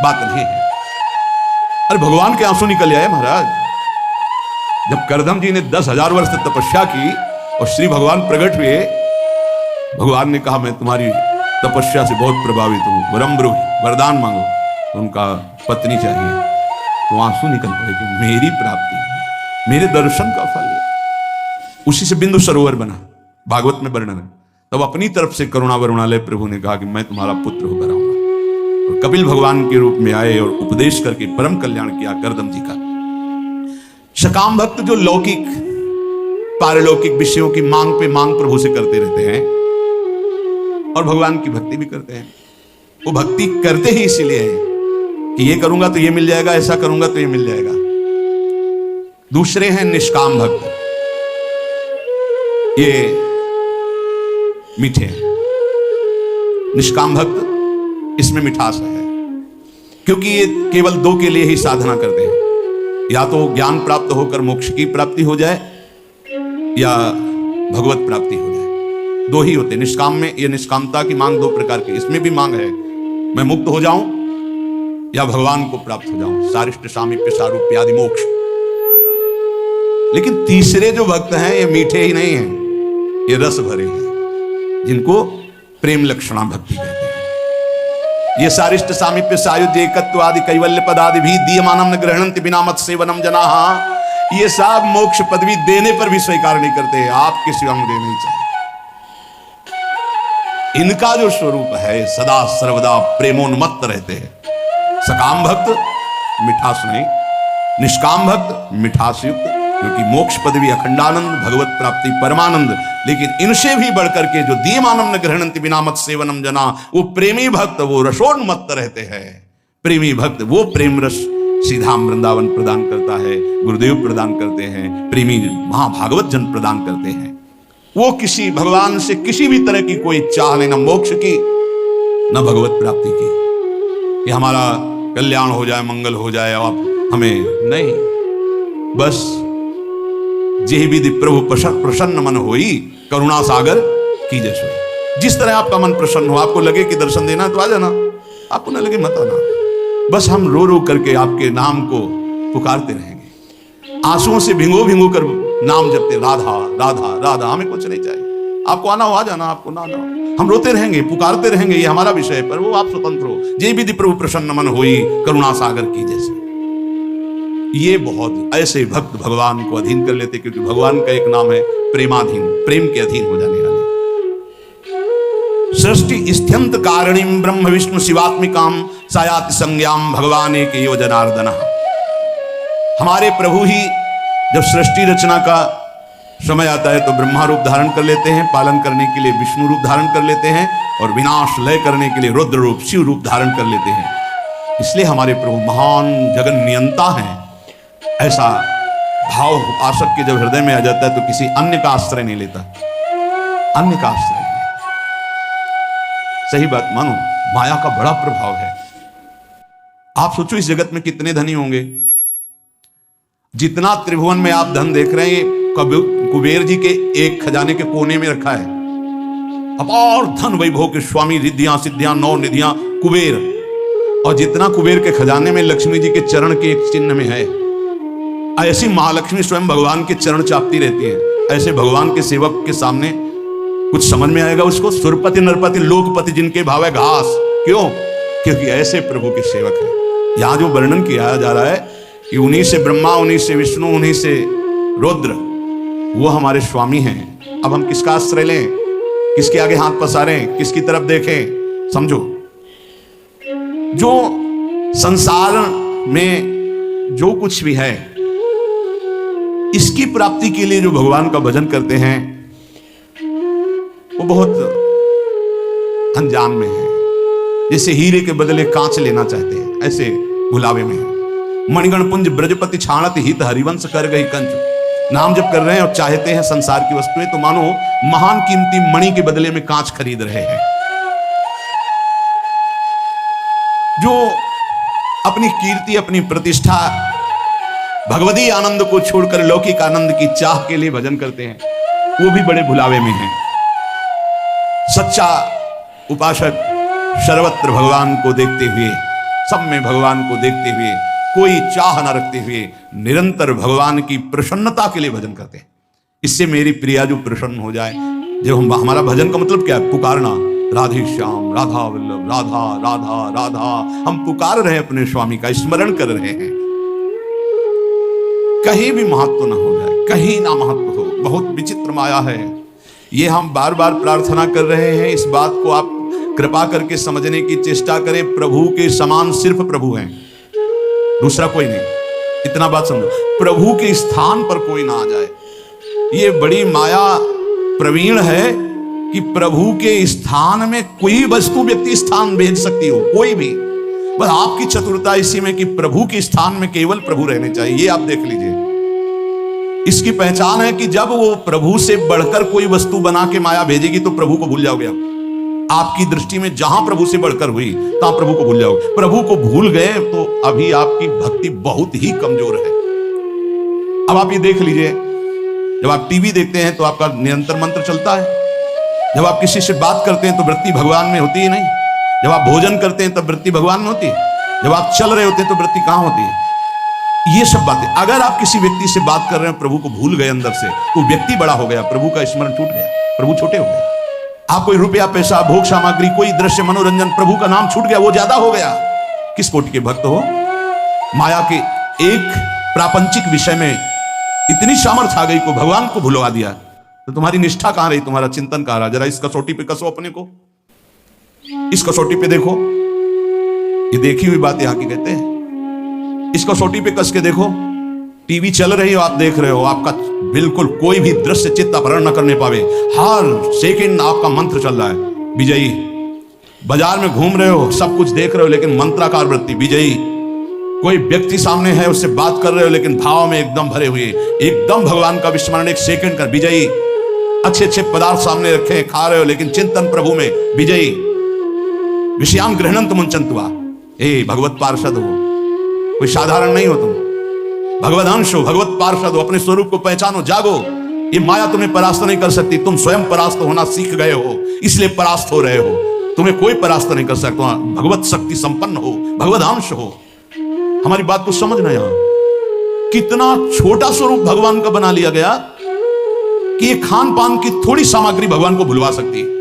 बात नहीं है। अरे भगवान के आंसू निकल आए महाराज। जब करदम जी ने 10,000 वर्ष तक तपस्या की और श्री भगवान प्रकट हुए, भगवान ने कहा मैं तुम्हारी तपस्या से बहुत प्रभावित हूं, वरम ब्रूहि, वरदान मांगो। तो उनका पत्नी चाहिए, तो आंसू निकल पड़े कि मेरी प्राप्ति, मेरे दर्शन का फल है। उसी से बिंदु सरोवर बना, भागवत में वर्णन है। तब अपनी तरफ से करुणा वरुणालय प्रभु ने कहा कि मैं तुम्हारा पुत्र होकर आऊंगा, और कपिल भगवान के रूप में आए और उपदेश करके परम कल्याण किया करदम जी का। सकाम भक्त जो लौकिक पारलौकिक विषयों की मांग पे मांग प्रभु से करते रहते हैं और भगवान की भक्ति भी करते हैं। वो भक्ति करते ही इसीलिए है कि ये करूंगा तो ये मिल जाएगा, ऐसा करूंगा तो ये मिल जाएगा। दूसरे हैं निष्काम भक्त, ये मीठे हैं। निष्काम भक्त, इसमें मिठास है, क्योंकि ये केवल दो के लिए ही साधना करते हैं, या तो ज्ञान प्राप्त होकर मोक्ष की प्राप्ति हो जाए या भगवत प्राप्ति हो जाए। दो ही होते हैं निष्काम में। ये निष्कामता की मांग दो प्रकार की, इसमें भी मांग है मैं मुक्त हो जाऊं या भगवान को प्राप्त हो जाऊं, सारिष्ट सामीप्य सारूप्य आदि मोक्ष। लेकिन तीसरे जो भक्त हैं ये मीठे ही नहीं हैं, ये रस भरे हैं, जिनको प्रेम लक्षणा भक्ति कहते हैं। ये सारिष्ट सामीप्य सायुज्य एकत्व आदि कैवल्य पदादि भी दीयमानम न ग्रहणन्ति बिना मत सेवनम जनाः, ये सब मोक्ष पदवी देने पर भी स्वीकार नहीं करते, आपके सिवा मुझे नहीं चाहिए। इनका जो स्वरूप है सदा सर्वदा प्रेमोन्मत्त रहते हैं। सकाम भक्त मिठास नहीं, निष्काम भक्त मिठास युक्त, क्योंकि मोक्ष पदवी अखंडानंद, भगवत प्राप्ति परमानंद। लेकिन इनसे भी बढ़कर के जो दीयमानम न ग्रहणन्ति बिना मत सेवनम जना, वो प्रेमी भक्त, वो रसोन्मत्त रहते हैं। प्रेमी भक्त वो प्रेम रस सीधा वृंदावन प्रदान करता है, गुरुदेव प्रदान करते हैं, प्रेमी महाभागवत जन प्रदान करते हैं। वो किसी भगवान से किसी भी तरह की कोई चाह नहीं, न मोक्ष की न भगवत प्राप्ति की, कि हमारा कल्याण हो जाए, मंगल हो जाए, आप हमें नहीं, बस जे विधि प्रभु प्रसन्न मन होई, करुणा सागर की जैसे। जिस तरह आपका मन प्रसन्न हो, आपको लगे कि दर्शन देना तो आ जाना, आपको न लगे मत आना। बस हम रो रो करके आपके नाम को पुकारते रहेंगे, आंसुओं से भिंगो भिंगो कर नाम जपते, राधा राधा राधा। हमें कुछ नहीं चाहिए, आपको आना हो आ जाना, आपको ना आना हो, हम रोते रहेंगे, पुकारते रहेंगे, ये हमारा विषय है, पर वो आप स्वतंत्र हो। जे विधि प्रभु प्रसन्न मन होई, करुणा सागर की जैसे। ये बहुत ऐसे भक्त भगवान को अधीन कर लेते, क्योंकि भगवान का एक नाम है प्रेमाधीन, प्रेम के अधीन हो जाने वाले। सृष्टि स्थियंत कारणीम ब्रह्म विष्णु शिवात्मिकाम सायाति संज्ञाम भगवान एक यो जनार्दन। हमारे प्रभु ही जब सृष्टि रचना का समय आता है तो ब्रह्मा रूप धारण कर लेते हैं, पालन करने के लिए विष्णु रूप धारण कर लेते हैं, और विनाश लय करने के लिए रुद्र रूप शिव रूप धारण कर लेते हैं। इसलिए हमारे प्रभु महान जगन नियंता हैं। ऐसा भाव उपासक के जब हृदय में आ जाता है तो किसी अन्य का आश्रय नहीं लेता, अन्य का आश्रय नहीं। सही बात मानो, माया का बड़ा प्रभाव है। आप सोचो इस जगत में कितने धनी होंगे। जितना त्रिभुवन में आप धन देख रहे हैं कुबेर जी के एक खजाने के कोने में रखा है। अपार धन वैभव के स्वामी, रिद्धियां सिद्धियां नौ निधियां कुबेर। और जितना कुबेर के खजाने में लक्ष्मी जी के चरण के एक चिन्ह में है, ऐसी महालक्ष्मी स्वयं भगवान के चरण चापती रहती है। ऐसे भगवान के सेवक के सामने कुछ समझ में आएगा उसको? सुरपति नरपति लोकपति जिनके भाव है घास। क्यों? क्योंकि ऐसे प्रभु के सेवक है। यहां जो वर्णन किया जा रहा है कि उन्हीं से ब्रह्मा, उन्हीं से विष्णु, उन्हीं से रुद्र, वो हमारे स्वामी हैं। अब हम किसका आश्रय लें? किसके आगे हाथ पसारें? किसकी तरफ देखें? समझो, जो संसार में जो कुछ भी है, इसकी प्राप्ति के लिए जो भगवान का भजन करते हैं वो बहुत अनजान में है। जैसे हीरे के बदले कांच लेना चाहते हैं, ऐसे भुलावे में है। मणिगण पुंज ब्रजपति छाणत हित हरिवंश कर गई कंच। नाम जब कर रहे हैं और चाहते हैं संसार की वस्तुएं, तो मानो महान कीमती मणि के बदले में कांच खरीद रहे हैं। जो अपनी कीर्ति, अपनी प्रतिष्ठा, भगवती आनंद को छोड़कर लौकिक आनंद की चाह के लिए भजन करते हैं, वो भी बड़े भुलावे में हैं। सच्चा उपासक सर्वत्र भगवान को देखते हुए, सब में भगवान को देखते हुए, कोई चाह न रखते हुए निरंतर भगवान की प्रसन्नता के लिए भजन करते हैं। इससे मेरी प्रिया जो प्रसन्न हो जाए। जब हमारा भजन का मतलब क्या है? पुकारना, राधे श्याम, राधा वल्लभ, राधा राधा राधा। हम पुकार रहे हैं, अपने स्वामी का स्मरण कर रहे हैं। कहीं भी महत्व ना हो जाए, कहीं ना महत्व हो। बहुत विचित्र माया है ये। हम बार बार प्रार्थना कर रहे हैं, इस बात को आप कृपा करके समझने की चेष्टा करें। प्रभु के समान सिर्फ प्रभु हैं, दूसरा कोई नहीं। इतना बात समझो, प्रभु के स्थान पर कोई ना आ जाए। ये बड़ी माया प्रवीण है कि प्रभु के स्थान में कोई वस्तु व्यक्ति स्थान भेज सकती हो, कोई भी। बस आपकी चतुरता इसी में कि प्रभु के स्थान में केवल प्रभु रहने चाहिए। ये आप देख लीजिए, इसकी पहचान है कि जब वो प्रभु से बढ़कर कोई वस्तु बना के माया भेजेगी तो प्रभु को भूल जाओगे आप। आपकी दृष्टि में जहां प्रभु से बढ़कर हुई तहां प्रभु को भूल जाओगे। प्रभु को भूल गए तो अभी आपकी भक्ति बहुत ही कमजोर है। अब आप ये देख लीजिए, जब आप टीवी देखते हैं तो आपका निरंतर मंत्र चलता है। जब आप किसी से बात करते हैं तो वृत्ति भगवान में होती ही नहीं। जब आप भोजन करते हैं तब वृत्ति भगवान में होती है। जब आप चल रहे होते हैं तो वृत्ति कहां होती है? ये सब बातें, अगर आप किसी व्यक्ति से बात कर रहे हैं, प्रभु को भूल गए अंदर से, तो व्यक्ति बड़ा हो गया, प्रभु का स्मरण छूट गया, प्रभु छोटे हो गए। आप कोई रुपया पैसा भोग सामग्री, कोई दृश्य मनोरंजन, प्रभु का नाम छूट गया, वो ज्यादा हो गया। किस कोटि के भक्त हो? माया के एक प्रापंचिक विषय में इतनी सामर्थ्य आ गई को भगवान को भुलवा दिया, तो तुम्हारी निष्ठा कहां रही? तुम्हारा चिंतन कहां रहा? जरा इस कसौटी पे कसो अपने को, इस कसौटी पे देखो। ये देखी हुई बात यहां की कहते हैं। इस कसौटी पे कस के देखो। टीवी चल रही हो, आप देख रहे हो, आपका बिल्कुल कोई भी दृश्य चित्त अपहरण न करने पावे। हर सेकंड आपका मंत्र चल रहा है, विजयी। बाजार में घूम रहे हो, सब कुछ देख रहे हो, लेकिन मंत्राकार वृत्ति, विजयी। कोई व्यक्ति सामने है, उससे बात कर रहे हो, लेकिन भाव में एकदम भरे हुए, एकदम भगवान का विस्मरण, एक सेकंड का विजयी। अच्छे अच्छे पदार्थ सामने रखे, खा रहे हो, लेकिन चिंतन प्रभु में, विजयी। विषयाम गृहणंत मुंचंतुआ। भगवत पार्षद हो, कोई साधारण नहीं हो तुम, भगवत अंश हो, भगवत पार्षद हो। अपने स्वरूप को पहचानो, जागो। ये माया तुम्हें परास्त नहीं कर सकती। तुम स्वयं परास्त होना सीख गए हो, इसलिए परास्त हो रहे हो। तुम्हें कोई परास्त नहीं कर सकता। भगवत शक्ति संपन्न हो, भगवत अंश हो। हमारी बात को समझना, यहां कितना छोटा स्वरूप भगवान का बना लिया गया कि ये खान पान की थोड़ी सामग्री भगवान को भुलवा सकती है।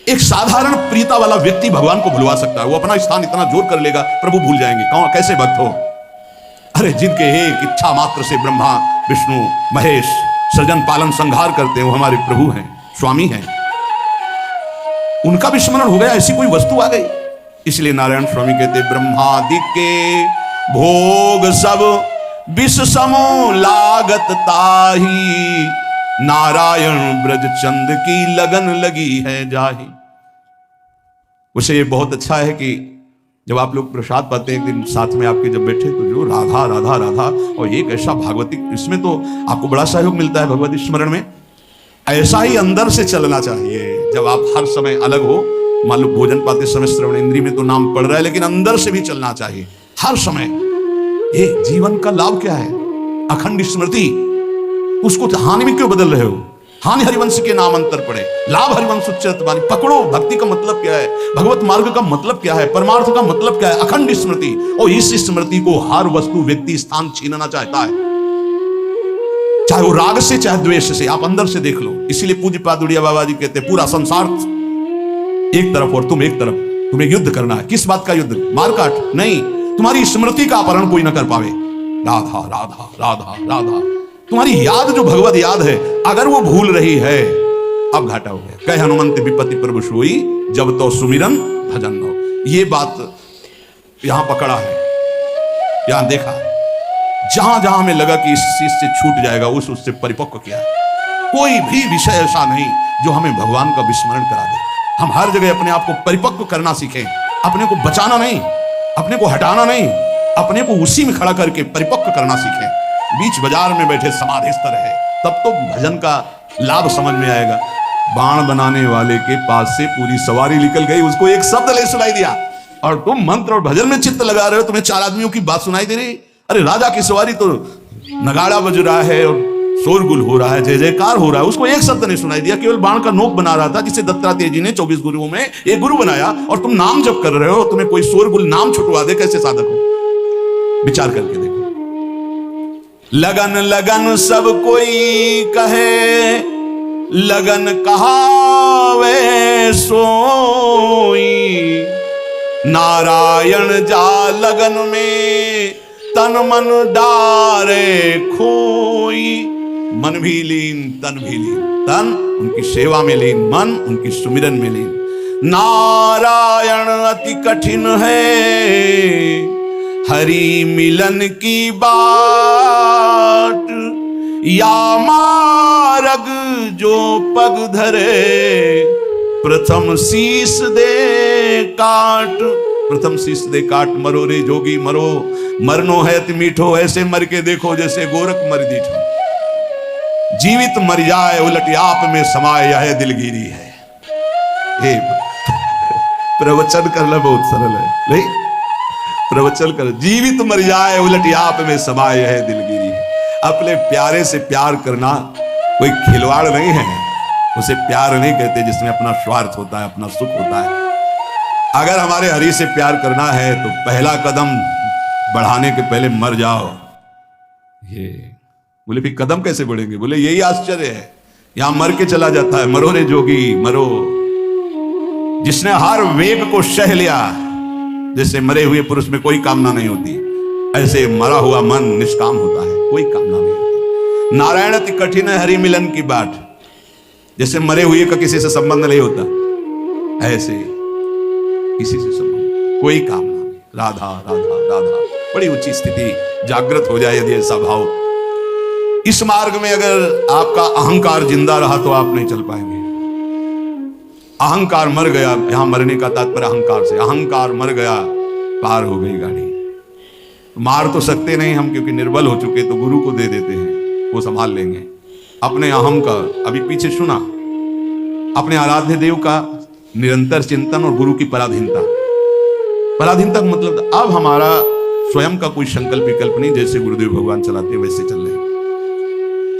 एक साधारण प्रियता वाला व्यक्ति भगवान को भुलवा सकता है। वो अपना स्थान इतना जोर कर लेगा, प्रभु भूल जाएंगे। कौन? कैसे भक्त हो? अरे जिनके एक इच्छा मात्र से ब्रह्मा विष्णु महेश सृजन पालन संहार करते हैं, वो हमारे प्रभु हैं, स्वामी हैं। उनका विस्मरण हो गया, ऐसी कोई वस्तु आ गई। इसलिए नारायण स्वामी कहते, ब्रह्मादि के भोग सब विष समो लागत ताही, नारायण ब्रज चंद की लगन लगी है जाही। उसे ये बहुत अच्छा है कि जब आप लोग प्रसाद पाते हैं, एक दिन साथ में आपके जब बैठे, तो जो राधा राधा राधा, और एक ऐसा भागवती, इसमें तो आपको बड़ा सहयोग मिलता है भगवती स्मरण में। ऐसा ही अंदर से चलना चाहिए। जब आप हर समय अलग हो, मान लो भोजन पाते समय श्रवण इंद्रिय में तो नाम पड़ रहा है, लेकिन अंदर से भी चलना चाहिए हर समय। ये जीवन का लाभ क्या है? अखंड स्मृति। उसको हानि में क्यों बदल रहे हो? हानि हरिवंश के नाम अंतर पड़े, लाभ हरिवंश उच्चरत वाणी। पकड़ो, भक्ति का मतलब क्या है, भगवत मार्ग का मतलब क्या है, परमार्थ का मतलब क्या है? अखंड स्मृति। और इस स्मृति को हर वस्तु, व्यक्ति, स्थान छीनना चाहता है, चाहे वो राग से चाहे द्वेष से। आप अंदर से देख लो। इसीलिए पूज्य पादुड़िया बाबा जी कहते हैं पूरा संसार एक तरफ और तुम एक तरफ, तुम्हें युद्ध करना है। किस बात का युद्ध? मारकाट नहीं, तुम्हारी स्मृति का अपहरण कोई ना कर पावे। राधा राधा राधा राधा, तुम्हारी याद जो भगवत याद है, अगर वो भूल रही है, अब घाटा हो गया। कह हनुमंत विपत्ति प्रभु सोई, जब तो सुमिरन भजन हो। ये बात यहां पकड़ा है, यहां देखा है। जहां जहां में लगा कि इस चीज से छूट जाएगा, उससे परिपक्व किया है। कोई भी विषय ऐसा नहीं जो हमें भगवान का विस्मरण करा दे। हम हर जगह अपने आप को परिपक्व करना सीखें, अपने को बचाना नहीं, अपने को हटाना नहीं, अपने को उसी में खड़ा करके परिपक्व करना सीखें। बीच बाजार में बैठे समाधिस्थ रहे, तब तो भजन का लाभ समझ में आएगा। बाण बनाने वाले के पास से पूरी सवारी निकल गई, उसको एक शब्द ले सुनाई दिया, और तुम मंत्र और भजन में चित्त लगा रहे हो, तुम्हें 4 आदमियों की बात सुनाई दे रही। अरे राजा की सवारी तो नगाड़ा बज रहा है और शोरगुल हो रहा है, जय जयकार हो रहा है, उसको एक शब्द नहीं सुनाई दिया, केवल बाण का नोक बना रहा था, जिसे दत्तात्रेय जी ने 24 गुरुओं में एक गुरु बनाया। और तुम नाम जप कर रहे हो, तुम्हें कोई शोरगुल नाम छुटवा दे, कैसे साधक हो? विचार करके देखो। लगन लगन सब कोई कहे, लगन कहावे सोई, नारायण जा लगन में तन मन डारे खोई। मन भी लीन, तन भी लीन। तन उनकी सेवा में लीन, मन उनकी सुमिरन में लीन। नारायण अति कठिन है, हरि मिलन की बाट, या मार्ग जो पग धरे, प्रथम शीस दे काट। प्रथम शीस दे काट, मरो रे जोगी मरो, मरनो है अति मीठो, ऐसे मर के देखो जैसे गोरख मर दीठो। जीवित मर जाए उलट आप में समाये, यह दिलगिरी है। हे प्रवचन करना बहुत सरल है, नहीं? प्रवचन कर, जीवित मर जाए उलट आप में समाये, यह दिलगिरी है। अपने प्यारे से प्यार करना कोई खिलवाड़ नहीं है, उसे प्यार नहीं कहते जिसमें अपना स्वार्थ होता है, अपना सुख होता है। अगर हमारे हरि से प्यार करना है तो पहला कदम बढ़ाने के पहले मर जाओ। ये बोले फिर कदम कैसे बढ़ेंगे? बोले यही आश्चर्य है, यहां मर के चला जाता है। मरो रे जोगी मरो। जिसने हर वेग को सह लिया, जैसे मरे हुए पुरुष में कोई कामना नहीं होती, ऐसे मरा हुआ मन निष्काम होता है, कोई कामना नहीं होती। नारायण अति कठिन है हरि मिलन की बाट, जैसे मरे हुए का किसी से संबंध नहीं होता, ऐसे किसी से संबंध, कोई कामना नहीं। राधा राधा राधा, बड़ी ऊंची स्थिति जागृत हो जाए यदि ऐसा भाव। इस मार्ग में अगर आपका अहंकार जिंदा रहा तो आप नहीं चल पाएंगे। अहंकार मर गया, यहां मरने का तात्पर्य अहंकार से, अहंकार मर गया, पार हो गई गाड़ी। मार तो सकते नहीं हम, क्योंकि निर्बल हो चुके, तो गुरु को दे देते हैं, वो संभाल लेंगे। अपने अहम का अभी पीछे सुना, अपने आराध्य देव का निरंतर चिंतन और गुरु की पराधीनता। पराधीनता का मतलब अब हमारा स्वयं का कोई संकल्प विकल्प नहीं, जैसे गुरुदेव भगवान चलाते वैसे चल रहे।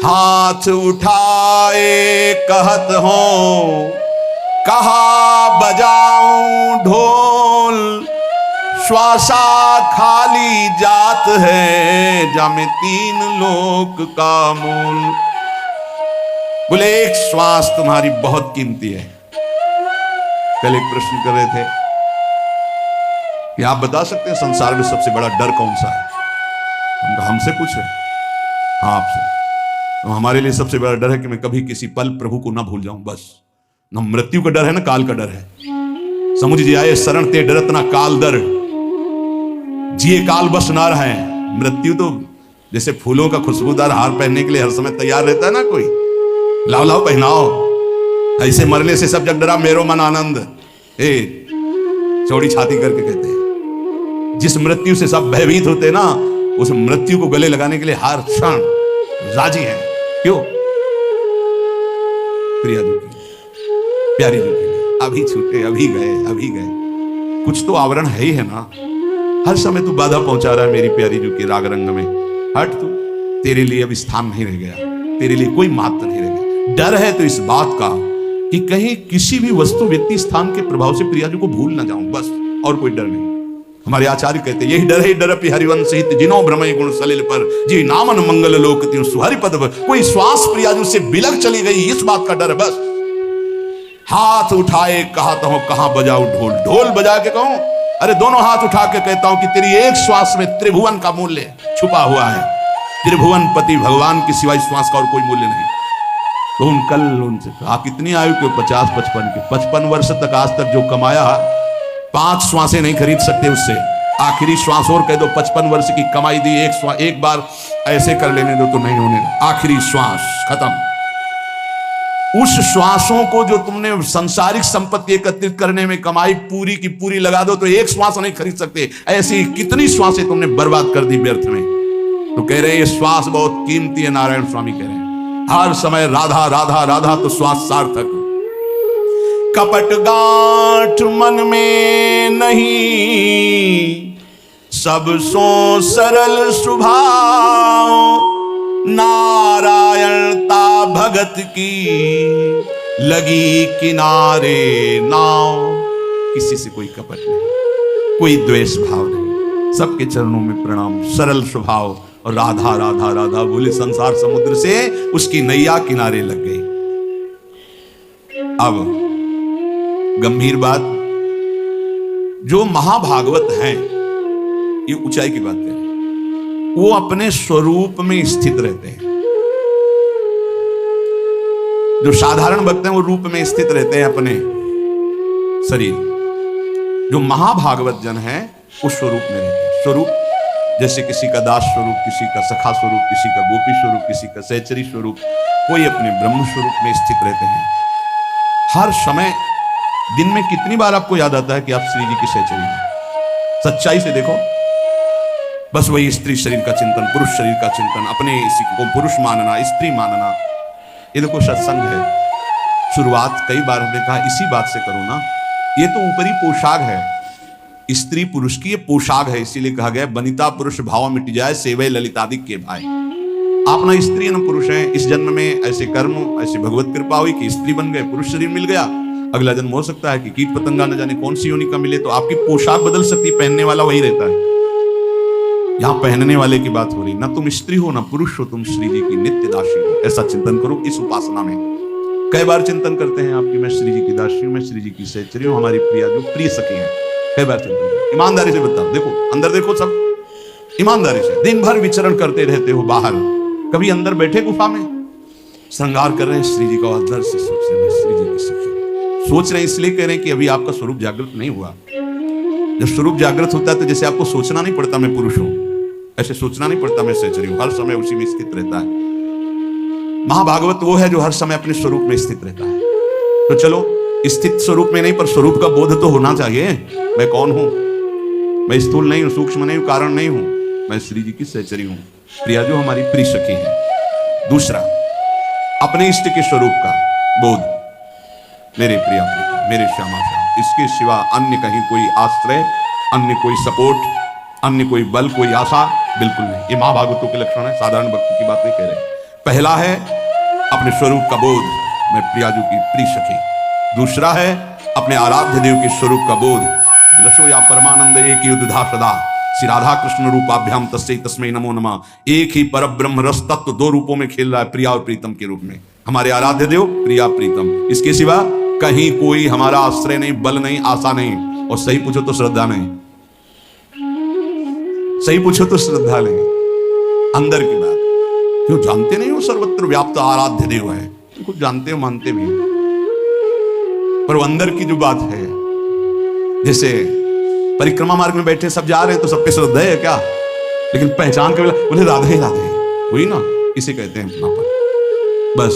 हाथ उठाए कहत हो, कहा बजाऊं ढोल, श्वासा खाली जात है, जामे 3 लोक का मूल। बोले एक श्वास तुम्हारी बहुत कीमती है। कल एक प्रश्न कर रहे थे कि आप बता सकते हैं संसार में सबसे बड़ा डर कौन सा है? हमसे पूछ रहे? हाँ आपसे। तो हमारे लिए सबसे बड़ा डर है कि मैं कभी किसी पल प्रभु को ना भूल जाऊं, बस। ना मृत्यु का डर है ना काल का डर है। समुझ जाए शरण ते डरत ना काल डर, जिए काल बस ना रहे। मृत्यु तो जैसे फूलों का खुशबूदार हार पहनने के लिए हर समय तैयार रहता है ना कोई, लाओ लाओ पहनाओ, ऐसे मरने से सब जग डरा मेरो मन आनंद। चौड़ी छाती करके कहते हैं जिस मृत्यु से सब भयभीत होते हैं ना, उस मृत्यु को गले लगाने के लिए हर क्षण राजी है। क्यों? प्रिया जी के लिए, प्यारी जी के लिए, अभी छूटे, अभी गए, अभी गए। कुछ तो आवरण है ही है ना। हर समय तू बाधा पहुंचा रहा है मेरी प्यारी जो कि राग रंग में। हट तू, तेरे लिए अब स्थान नहीं रह गया, तेरे लिए कोई मात्र नहीं रह गया। डर है तो इस बात का कि कहीं किसी भी वस्तु व्यक्ति स्थान के प्रभाव से प्रिया जी को भूल ना जाऊं, बस, और कोई डर नहीं। हमारे आचार्य कहते यही डर है, डर हरिवंश हित जिनो भ्रमय गुण सलिल पर जी नामन मंगल लोक त्यों सुहरि पद पर। कोई श्वास प्रियाजू से बिलक चली गई, इस बात का डर है बस। हाथ उठाए कहता हूं कहां बजाऊं ढोल, ढोल बजा के कहूं, अरे दोनों हाथ उठा के कहता हूं कि तेरी एक श्वास में त्रिभुवन का मूल्य छुपा हुआ है। त्रिभुवन पति भगवान के सिवाय श्वास का और कोई मूल्य नहीं। तो उन कल उनसे कहा कितनी आयु के, 50-55 के, 55 वर्ष तक आज तक जो कमाया 5 श्वासें नहीं खरीद सकते उससे। आखिरी श्वास और कह दो, 55 वर्ष की कमाई दी, एक बार ऐसे कर लेने दो तो नहीं होने, आखिरी श्वास खत्म। उस श्वासों को जो तुमने संसारिक संपत्ति एकत्रित करने में कमाई पूरी की पूरी लगा दो तो एक श्वास नहीं खरीद सकते। ऐसी कितनी श्वासें तुमने बर्बाद कर दी व्यर्थ में। तो कह रहे ये श्वास बहुत कीमती है, नारायण स्वामी कह रहे हैं। हर समय राधा राधा राधा तो श्वास सार्थक। कपट गांठ मन में नहीं, सब सो सरल स्वभाव, नारायणता भगत की लगी किनारे नाव। किसी से कोई कपट नहीं, कोई द्वेष भाव नहीं, सबके चरणों में प्रणाम, सरल स्वभाव। और राधा राधा राधा बोले, संसार समुद्र से उसकी नैया किनारे लग गई। अब गंभीर बात, जो महाभागवत हैं, ये ऊंचाई की बात है, वो अपने स्वरूप में स्थित रहते हैं। जो साधारण भक्त हैं वो रूप में स्थित रहते हैं अपने शरीर। जो महाभागवत जन है वो स्वरूप में रहते हैं। स्वरूप जैसे किसी का दास स्वरूप, किसी का सखा स्वरूप, किसी का गोपी स्वरूप, किसी का सहचरी स्वरूप, कोई अपने ब्रह्म स्वरूप में स्थित रहते हैं। हर समय दिन में कितनी बार आपको याद आता है कि आप श्री जी की सहचरी हैं? सच्चाई से देखो, बस वही स्त्री शरीर का चिंतन, पुरुष शरीर का चिंतन, अपने इसी को पुरुष मानना, स्त्री मानना। ये देखो सत्संग है। शुरुआत कई बार हमने कहा इसी बात से करो ना। ये तो ऊपरी पोशाक है, स्त्री पुरुष की ये पोशाक है। इसीलिए कहा गया बनिता पुरुष भाव मिट जाए, सेवै ललितादिक के भाई। आप ना स्त्री न पुरुष हैं। इस जन्म में ऐसे कर्म, ऐसी भगवत कृपा हुई कि स्त्री बन गए, पुरुष शरीर मिल गया। अगला जन्म हो सकता है कि कीट पतंगा न जाने कौन सी योनि का मिले, तो आपकी पोशाक बदल सकती है, पहनने वाला वही रहता है। यहां पहनने वाले की बात हो रही, ना तुम स्त्री हो ना पुरुष हो, तुम श्री जी की नित्य दासी हो। ऐसा चिंतन करो इस उपासना में। कई बार चिंतन करते हैं आपकी, मैं श्री जी की दासी हूं, मैं श्री जी की सहचरी हूं, हमारी प्रिया जो प्रिय सखी है। कई बार चिंतन करो, ईमानदारी से बताओ, देखो अंदर देखो, सब ईमानदारी से। दिन भर विचरण करते रहते हो बाहर, कभी अंदर बैठे गुफा में श्रृंगार कर रहे हैं श्री जी का, अंदर से सोच रहे हैं श्री जी की सखी। सोच रहे हैं इसलिए कह रहे हैं कि अभी आपका स्वरूप जागृत नहीं हुआ। जब स्वरूप जागृत होता है तो जैसे आपको सोचना नहीं पड़ता मैं पुरुष हूं, ऐसे सोचना नहीं पड़ता मैं सहचरी हूं, हर समय उसी में स्थित रहता है। महाभागवत वो है जो हर समय अपने स्वरूप में स्थित रहता है। तो चलो, स्थित स्वरूप में नहीं पर स्वरूप का बोध तो होना चाहिए। मैं कौन हूं? मैं स्थूल नहीं हूं, सूक्ष्म नहीं हूं, कारण नहीं हूं, मैं श्री जी की सहचरी हूं, प्रिया जो हमारी प्रिय सखी है। दूसरा, अपने इष्ट के स्वरूप का बोध, मेरे प्रिया प्रिया, मेरे श्यामा श्याम, इसके सिवा अन्य कहीं कोई आश्रय, अन्य कोई सपोर्ट, अन्य कोई बल, कोई आशा बिल्कुल नहीं। ये महाभागवतों के लक्षण है, साधारण भक्त की बात नहीं कह रहे। पहला है अपने स्वरूप का बोध, मैं प्रियाजू की प्रिय सखी। दूसरा है अपने आराध्य देव के स्वरूप का बोध, रसो या परमानंद एक ही उद्धा सदा, श्री राधा कृष्ण रूपाभ्याम तस्मै तस्मै नमो नमः। एक ही पर ब्रह्म रस तत्व दो रूपों में खेल रहा है, प्रिया और प्रीतम के रूप में। हमारे आराध्य देव प्रिया प्रीतम, इसके सिवा कहीं कोई हमारा आश्रय नहीं, बल नहीं, आशा नहीं। और सही पूछो तो श्रद्धा नहीं, सही पूछो तो श्रद्धा नहीं। अंदर की बात क्यों जानते नहीं हो, सर्वत्र व्याप्त आराध्य देव है, कुछ जानते हो, मानते भी हो, पर वो अंदर की जो बात है, जैसे परिक्रमा मार्ग में बैठे सब जा रहे हैं तो सब पे श्रद्धा है क्या, लेकिन पहचान के बोले राधे राधे, वही ना, इसे कहते हैं अपनापन। बस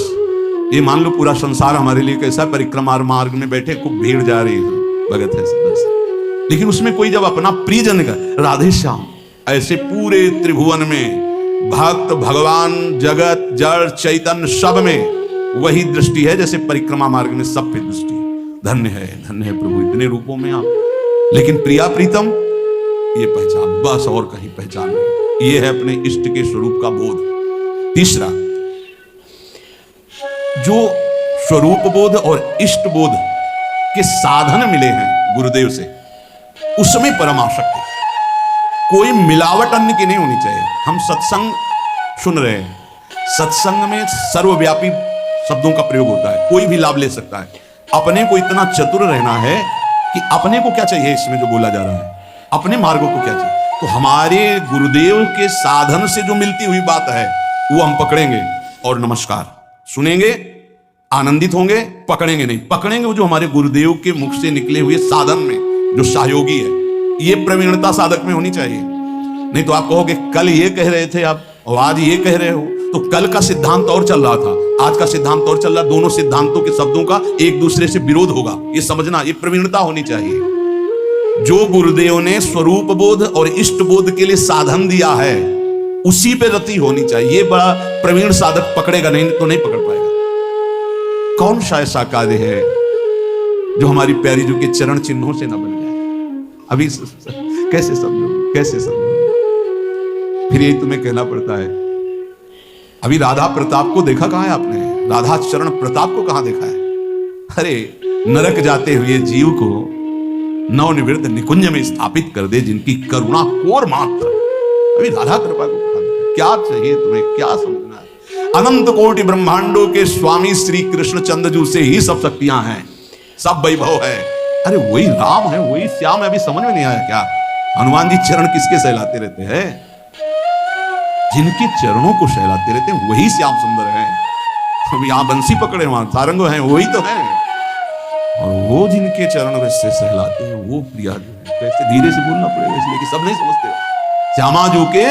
ये मान लो पूरा संसार हमारे लिए कैसा, परिक्रमा मार्ग में बैठे खूब भीड़ जा रही है, भगत है सब, लेकिन उसमें कोई जब अपना प्रियजन का राधे श्याम, ऐसे पूरे त्रिभुवन में भक्त, भगवान, जगत, जड़, चैतन्य सब में वही दृष्टि है जैसे परिक्रमा मार्ग में सब पे दृष्टि। धन्य है प्रभु, इतने रूपों में आप। लेकिन प्रिया प्रीतम ये पहचान, बस और कहीं पहचान नहीं। ये है अपने इष्ट के स्वरूप का बोध। तीसरा, जो स्वरूप बोध और इष्ट बोध के साधन मिले हैं गुरुदेव से, उसमें परम आसक्ति, कोई मिलावट अन्य की नहीं होनी चाहिए। हम सत्संग सुन रहे हैं, सत्संग में सर्वव्यापी शब्दों का प्रयोग होता है, कोई भी लाभ ले सकता है। अपने को इतना चतुर रहना है कि अपने को क्या चाहिए इसमें जो बोला जा रहा है, अपने मार्गों को क्या चाहिए। तो हमारे गुरुदेव के साधन से जो मिलती हुई बात है वो हम पकड़ेंगे और नमस्कार सुनेंगे, आनंदित होंगे, पकड़ेंगे नहीं। पकड़ेंगे वो जो हमारे गुरुदेव के मुख से निकले हुए साधन में जो सहयोगी है। ये प्रवीणता साधक में होनी चाहिए। नहीं तो आप कहोगे कल ये कह रहे थे आप और आज ये कह रहे हो, तो कल का सिद्धांत और चल रहा था, आज का सिद्धांत और चल रहा, दोनों सिद्धांतों के शब्दों का एक दूसरे से विरोध होगा। ये समझना, ये प्रवीणता होनी चाहिए। जो गुरुदेव ने स्वरूप बोध और इष्ट बोध के लिए साधन दिया है उसी पे रति होनी चाहिए। ये बड़ा प्रवीण साधक पकड़ेगा, नहीं तो नहीं पकड़ पाएगा। कौन सा ऐसा कार्य है जो हमारी प्यारी जी के चरण चिन्हों से न बन जाए? अभी कैसे समझोगे, कैसे समझोगे? फिर यही तुम्हें कहना पड़ता है। अभी राधा प्रताप को देखा कहां है आपने? राधा चरण प्रताप को कहां देखा है? अरे नरक जाते हुए जीव को नवनिवृत्त निकुंज में स्थापित कर दे, जिनकी करुणा कोर मात्र। अभी राधा कृपा को कहां देखा? क्या चाहिए तुम्हें, क्या समझना है? अनंत कोटि ब्रह्मांडों के स्वामी श्री कृष्ण चंद्रजू से ही सब शक्तियां हैं, सब वैभव है। अरे वही राम है, वही श्याम है। अभी समझ में नहीं आया क्या? हनुमान जी चरण किसके सहलाते रहते हैं? जिनके चरणों को सहलाते रहते हैं वही श्याम सुंदर है। अभी यहां बंसी पकड़े, वहां सारंग हैं, वही तो है। और वो जिनके चरण वैसे सहलाते हैं वो प्रिया जो है। कैसे धीरे से बोलना पड़ेगा इसलिए कि सब नहीं समझते। श्यामा जो के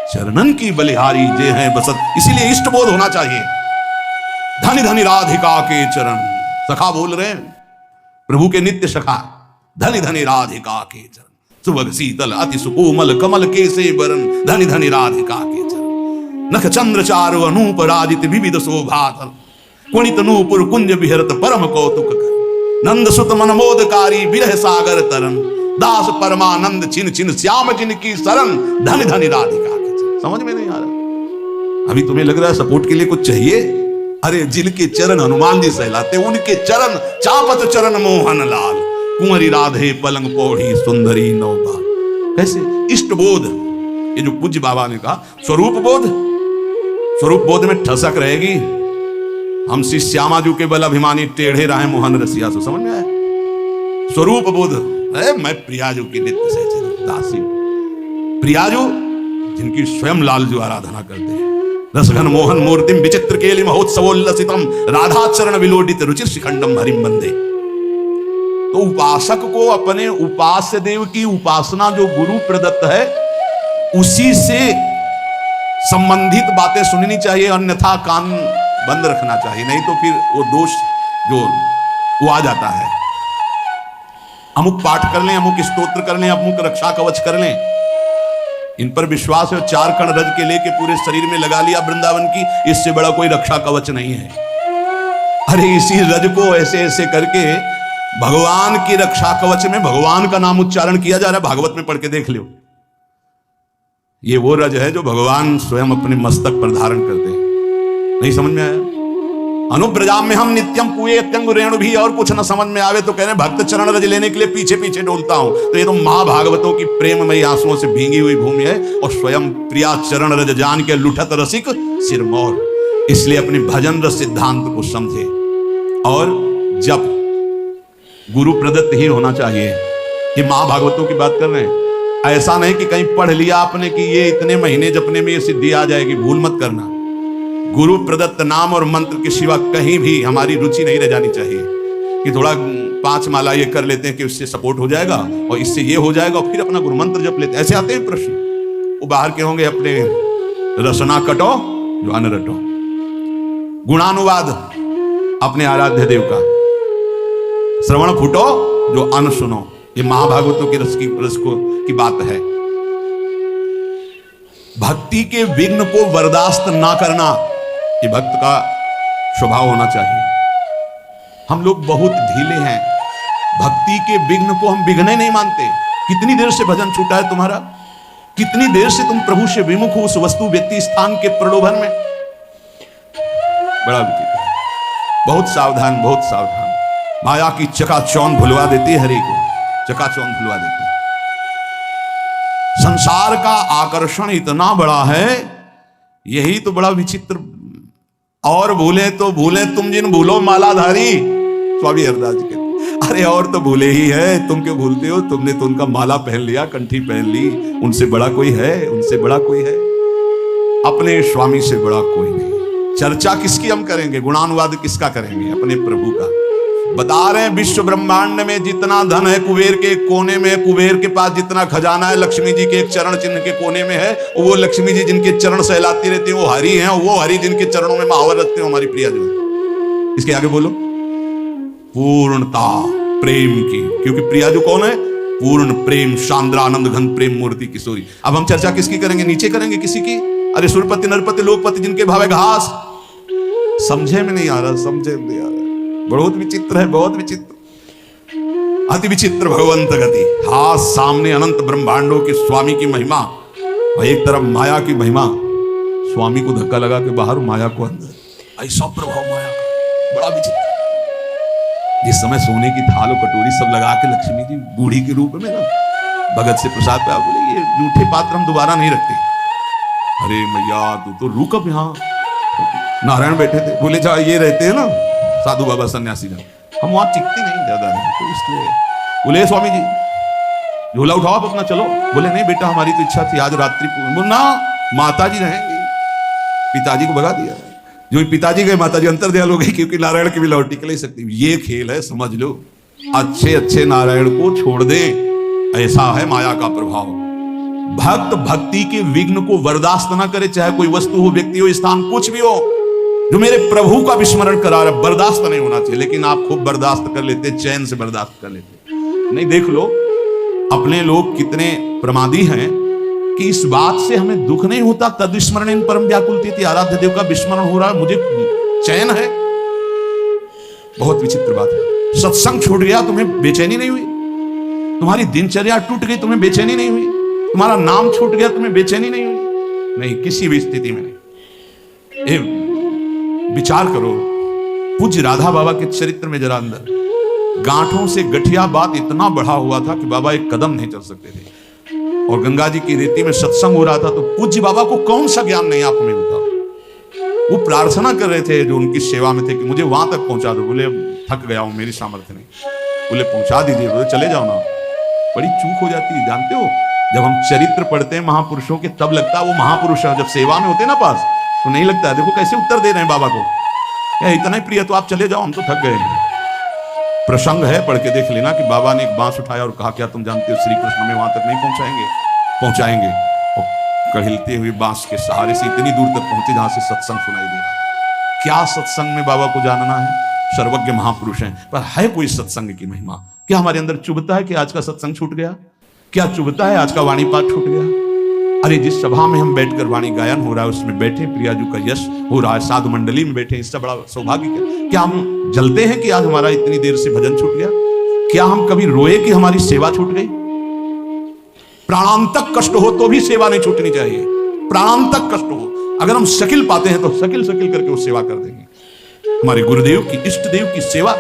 चरणन की बलिहारी जे है बसत, इसीलिए इष्ट बोध होना चाहिए। धनी धनी राधिका के चरण, सखा बोल रहे हैं प्रभु के नित्य सखा, धनी धनी राधिका के चरण, सुभग शीतल अति सुकोमल कमल के से बरन, धनी धनी राधिका के चरण, नख चंद्र चारु अनूप राजित विविध शोभात, कुणित नूपुर कुंज विहरत परम कौतुक कर, नंद सुत मन मोदकारी विरह सागर तरन, दास परमानंद छिन छिन श्याम जिनकी शरण, धनी धनी राधिका के चरण। समझ में नहीं आ रहा? अभी तुम्हें लग रहा है सपोर्ट के लिए कुछ चाहिए? अरे जिनके चरण हनुमान जी सहलाते, उनके चरण चापत चरण मोहन लाल, कुंवरी राधे पलंग पौड़ी सुंदरी नौबाल। कैसे इष्ट बोध, ये जो पूज्य बाबा ने कहा स्वरूप बोध, स्वरूप बोध में ठसक रहेगी। हम श्री श्यामाजू के बल अभिमानी टेढ़े रहे मोहन रसिया से, समझ में आया? स्वरूप बोध है मैं प्रियाजू की नित्य सहचरी दासी, प्रियाजू जिनकी स्वयं लाल जो आराधना करते हैं। रसघन मोहन मूर्तिम विचित्र केलि महोत्सवोल्लसितम, राधा चरण विलोडित रुचिर शिखंडम हरिम बंदे। तो उपासक को अपने उपास्य देव की उपासना जो गुरु प्रदत्त है उसी से संबंधित बातें सुननी चाहिए, अन्यथा कान बंद रखना चाहिए, नहीं तो फिर वो दोष जो वो आ जाता है। अमुक पाठ कर लें, अमुक स्तोत्र कर लें, अमुक रक्षा कवच कर लें, इन पर विश्वास है, 4 कण रज के लेके पूरे शरीर में लगा लिया वृंदावन की, इससे बड़ा कोई रक्षा कवच नहीं है। अरे इसी रज को ऐसे ऐसे करके भगवान की रक्षा कवच में भगवान का नाम उच्चारण किया जा रहा है। भागवत में पढ़ के देख लो, ये वो रज है जो भगवान स्वयं अपने मस्तक पर धारण करते हैं। नहीं समझ में आया? अनुब्रजाम में हम नित्यम कुए त्यंग रेणु भी, और कुछ न समझ में आवे तो कह रहे भक्त चरण रज लेने के लिए पीछे पीछे डोलता हूं। तो ये तो महाभागवतों की प्रेममयी आंसुओं से भींगी हुई भूमि है, और स्वयं प्रिया चरण रज जान के लुठत रसिक सिरमौर। इसलिए अपने भजन रस सिद्धांत को समझे, और जब गुरु प्रदत्त ही होना चाहिए। ये महाभागवतों की बात कर रहे हैं, ऐसा नहीं कि कहीं पढ़ लिया आपने कि ये इतने महीने जपने में ये सिद्धि आ जाएगी, भूल मत करना। गुरु प्रदत्त नाम और मंत्र के सिवा कहीं भी हमारी रुचि नहीं रह जानी चाहिए कि थोड़ा 5 माला ये कर लेते हैं कि उससे सपोर्ट हो जाएगा और इससे ये हो जाएगा, और फिर अपना गुरु मंत्र जप लेते हैं। ऐसे आते हैं प्रश्न। वो बाहर के होंगे अपने रसना कटो जो अन्न रटो, गुणानुवाद अपने आराध्य देव का, श्रवण फुटो जो अन्न सुनो। ये महाभागवतों के रस की बात है। भक्ति के विघ्न को बर्दाश्त ना करना, ये भक्त का स्वभाव होना चाहिए। हम लोग बहुत ढीले हैं, भक्ति के विघ्न को हम विघ्न नहीं मानते। कितनी देर से भजन छूटा है तुम्हारा? कितनी देर से तुम प्रभु से विमुख हो उस वस्तु व्यक्ति स्थान के प्रलोभन में? बड़ा विचित्र है। बहुत सावधान, बहुत सावधान। माया की चकाचौंध भुलवा देती है हरि को, चकाचौंध भुलवा देती है। संसार का आकर्षण इतना बड़ा है, यही तो बड़ा विचित्र। और भूले तो भूले तुम जिन भूलो मालाधारी, स्वामी हरदास जी कहते। अरे और तो भूले ही है, तुम क्यों भूलते हो? तुमने तो उनका माला पहन लिया, कंठी पहन ली। उनसे बड़ा कोई है? उनसे बड़ा कोई है? अपने स्वामी से बड़ा कोई नहीं। चर्चा किसकी हम करेंगे? गुणानुवाद किसका करेंगे? अपने प्रभु का। बता रहे हैं विश्व ब्रह्मांड में जितना धन है कुबेर के कोने में है, कुबेर के पास जितना खजाना है लक्ष्मी जी के एक चरण चिन्ह के कोने में है। वो लक्ष्मी जी जिनके चरण सहलाती रहती है वो हरि हैं, वो हरि जिनके चरणों में महावर रखते हो हमारी प्रिया जो है। इसके आगे बोलो, पूर्णता प्रेम की, क्योंकि प्रिया जो कौन है? पूर्ण प्रेम, शांद्र आनंद घन प्रेम मूर्ति किशोरी। अब हम चर्चा किसकी करेंगे? नीचे करेंगे किसी की? अरे सुरपति नरपति लोकपति जिनके भाव है घास। समझे में नहीं आ रहा, समझे में नहीं आ रहा। बहुत विचित्र है, बहुत विचित्र, अति विचित्र भगवंत गति। हाथ सामने अनंत ब्रह्मांडों के स्वामी की महिमा और एक तरफ माया की महिमा। स्वामी को धक्का लगा के बाहर, माया को अंदर। ऐसा प्रभाव माया का, बड़ा विचित्र। जिस समय सोने की थाल और कटोरी सब लगा के लक्ष्मी जी बूढ़ी के रूप में ना भगत से प्रसाद पे बोले ये जूठे पात्र हम दोबारा नहीं रखते। अरे मैया तू तो रुक अब यहाँ। नारायण बैठे थे, बोले जा ये रहते हैं ना साधु बाबा सन्यासी जन, हम वहां टिकते नहीं ज्यादा नहीं, तो इसलिए बोले स्वामी जी झोला उठाओ आप अपना चलो। बोले नहीं बेटा हमारी तो इच्छा थी आज रात्रि। बोले ना माता जी रहेंगे। पिताजी को भगा दिया। जो पिताजी गए माता जी अंतर्ध्यान हो गई, क्योंकि नारायण की भी लौटी के ले सकती। ये खेल है, समझ लो। अच्छे अच्छे नारायण को छोड़ दे, ऐसा है माया का प्रभाव। भक्त भक्ति के विघ्न को बर्दाश्त ना करे, चाहे कोई वस्तु हो, व्यक्ति हो, स्थान कुछ भी हो। जो मेरे प्रभु का विस्मरण करा रहा, बर्दाश्त नहीं होना चाहिए। लेकिन आप खूब बर्दाश्त कर लेते, चैन से बर्दाश्त कर लेते। नहीं, देख लो अपने लोग कितने प्रमादी हैं कि इस बात से हमें दुख नहीं होता। तद विस्मरण परम व्याकुलती थी, आराध्य देव का विस्मरण हो रहा है, मुझे चैन है। बहुत विचित्र बात है। सत्संग छूट गया, तुम्हें बेचैनी नहीं हुई? तुम्हारी दिनचर्या टूट गई, तुम्हें बेचैनी नहीं हुई? तुम्हारा नाम छूट गया, तुम्हें बेचैनी नहीं हुई? नहीं, किसी भी स्थिति में नहीं। विचार करो, पूज्य राधा बाबा के चरित्र में जरा अंदर गांठों से गठिया बात इतना बढ़ा हुआ था कि बाबा एक कदम नहीं चल सकते थे। और गंगा जी की रेती में सत्संग हो रहा था, तो पूज्य बाबा को कौन सा ज्ञान नहीं आप हमें बताओ। वो प्रार्थना कर रहे थे जो उनकी सेवा में थे कि मुझे वहां तक पहुंचा दो। बोले थक गया हूं, मेरी सामर्थ्य नहीं। बोले पहुंचा दीजिए। बोले चले जाओ ना। बड़ी चूक हो जाती है, जानते हो। जब हम चरित्र पढ़ते हैं महापुरुषों के, तब लगता है वो महापुरुष है। जब सेवा में होते ना पास, तो नहीं लगता है। देखो कैसे उत्तर दे रहे हैं बाबा को, या इतना ही प्रिय तो आप चले जाओ, हम तो थक गए हैं। प्रसंग है, पढ़ के देख लेना कि बाबा ने एक बांस उठाया और कहा क्या तुम जानते हो श्री कृष्ण में वहां तक नहीं पहुंचाएंगे? पहुंचाएंगे। और कढ़िलते हुए बांस के सहारे से इतनी दूर तक पहुंचे जहां से सत्संग सुनाई दे रहा। क्या सत्संग में बाबा को जानना है? सर्वज्ञ महापुरुष हैं, पर है कोई सत्संग की महिमा? क्या हमारे अंदर चुभता है कि आज का सत्संग छूट गया? क्या चुभता है आज का वाणी पाठ छूट गया? अरे जिस सभा में हम बैठकर वाणी गायन हो रहा है, उसमें बैठे प्रियाजू का यश हो रहा है, साधु मंडली में बैठे, इससे बड़ा सौभाग्य क्या हम जलते हैं कि आज हमारा इतनी देर से भजन छूट गया? क्या हम कभी रोए कि हमारी सेवा छूट गई? प्राणांतक कष्ट हो तो भी सेवा नहीं छूटनी चाहिए। प्राणांतक कष्ट हो, अगर हम शकिल पाते हैं तो शकिल शकिल करके वो सेवा कर देंगे। हमारे गुरुदेव की, इष्ट देव की सेवा,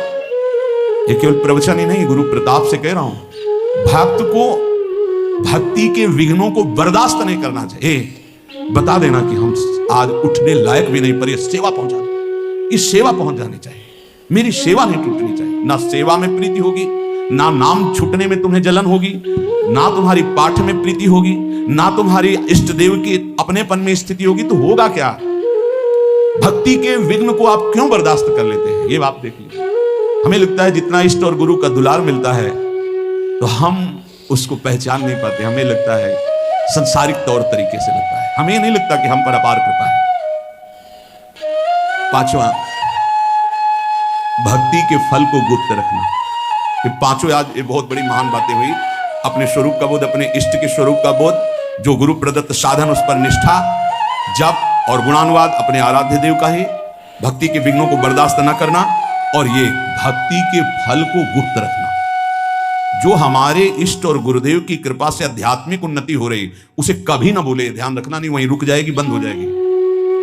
ये केवल प्रवचन ही नहीं, गुरु प्रताप से कह रहा हूं। भक्त को भक्ति के विघ्नों को बर्दाश्त नहीं करना चाहिए। बता देना कि हम आज उठने लायक भी नहीं, पर ये सेवा पहुंचा दे, इस सेवा पहुंच जानी चाहिए। मेरी सेवा नहीं टूटनी चाहिए। ना सेवा में प्रीति होगी, ना नाम छूटने में तुम्हें जलन होगी, ना तुम्हारी पाठ में प्रीति होगी, ना तुम्हारी इष्ट देव की अपनेपन में स्थिति होगी। तो होगा क्या? भक्ति के विघ्न को आप क्यों बर्दाश्त कर लेते हैं? ये बात देख लीजिए। हमें लगता है जितना इष्ट और गुरु का दुलार मिलता है तो हम उसको पहचान नहीं पाते। हमें लगता है संसारिक तौर तरीके से लगता है, हमें नहीं लगता कि हम पर अपार कृपा है। पांचवा, भक्ति के फल को गुप्त रखना। ये पांचों आज ये बहुत बड़ी महान बातें हुई। अपने स्वरूप का बोध, अपने इष्ट के स्वरूप का बोध, जो गुरु प्रदत्त साधन उस पर निष्ठा, जप और गुणानुवाद अपने आराध्य देव का ही, भक्ति के विघ्नों को बर्दाश्त न करना, और ये भक्ति के फल को गुप्त रखना। जो हमारे इष्ट और गुरुदेव की कृपा से आध्यात्मिक उन्नति हो रही, उसे कभी ना बोले, ध्यान रखना, नहीं वहीं रुक जाएगी, बंद हो जाएगी।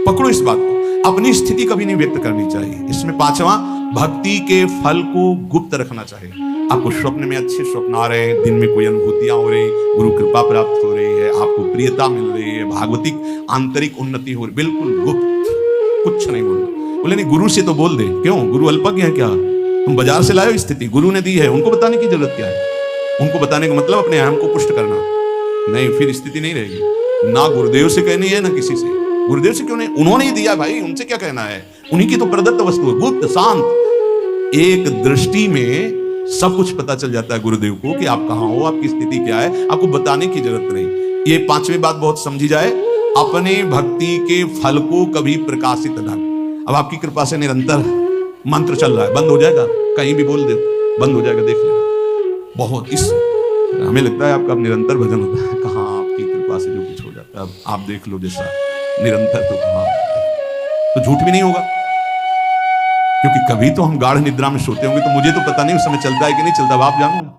पकड़ो इस बात को, अपनी स्थिति कभी नहीं व्यक्त करनी चाहिए। इसमें पांचवा, भक्ति के फल को गुप्त रखना चाहिए। आपको स्वप्न में अच्छे स्वप्न आ रहे हैं, दिन में कोई अनुभूतियां हो रही, गुरु कृपा प्राप्त हो रही है, आपको प्रियता मिल रही है, भागवतिक आंतरिक उन्नति हो रही, बिल्कुल गुप्त, कुछ नहीं बोलना। बोले नहीं गुरु से तो बोल दे, क्यों, गुरु अल्पज्ञ है क्या, तुम बाजार से लाए हो स्थिति, गुरु ने दी है, उनको बताने की जरूरत क्या है। उनको बताने का मतलब अपने अहम को पुष्ट करना, नहीं फिर स्थिति नहीं रहेगी। ना गुरुदेव से कहनी है ना किसी से, गुरुदेव से क्यों नहीं, उन्होंने ही दिया भाई, उनसे क्या कहना है, उन्हीं की तो प्रदत्त वस्तु है, गुप्त शांत। एक दृष्टि में सब कुछ पता चल जाता है गुरुदेव को कि आप कहां हो, आपकी स्थिति क्या है, आपको बताने की जरूरत नहीं। ये पांचवी बात बहुत समझी जाए, अपने भक्ति के फल को कभी प्रकाशित न। अब आपकी कृपा से निरंतर मंत्र चल रहा है, बंद हो जाएगा, कहीं भी बोल दे बंद हो जाएगा, देख लेना। बहुत इस हमें लगता है आपका अब निरंतर भजन होता है, कहाँ आपकी कृपा से जो कुछ हो जाता है, अब आप देख लो जैसा निरंतर, तो कहाँ तो झूठ भी नहीं होगा, क्योंकि कभी तो हम गाढ़ निद्रा में सोते होंगे, तो मुझे तो पता नहीं उस समय चलता है कि नहीं चलता, आप जानो।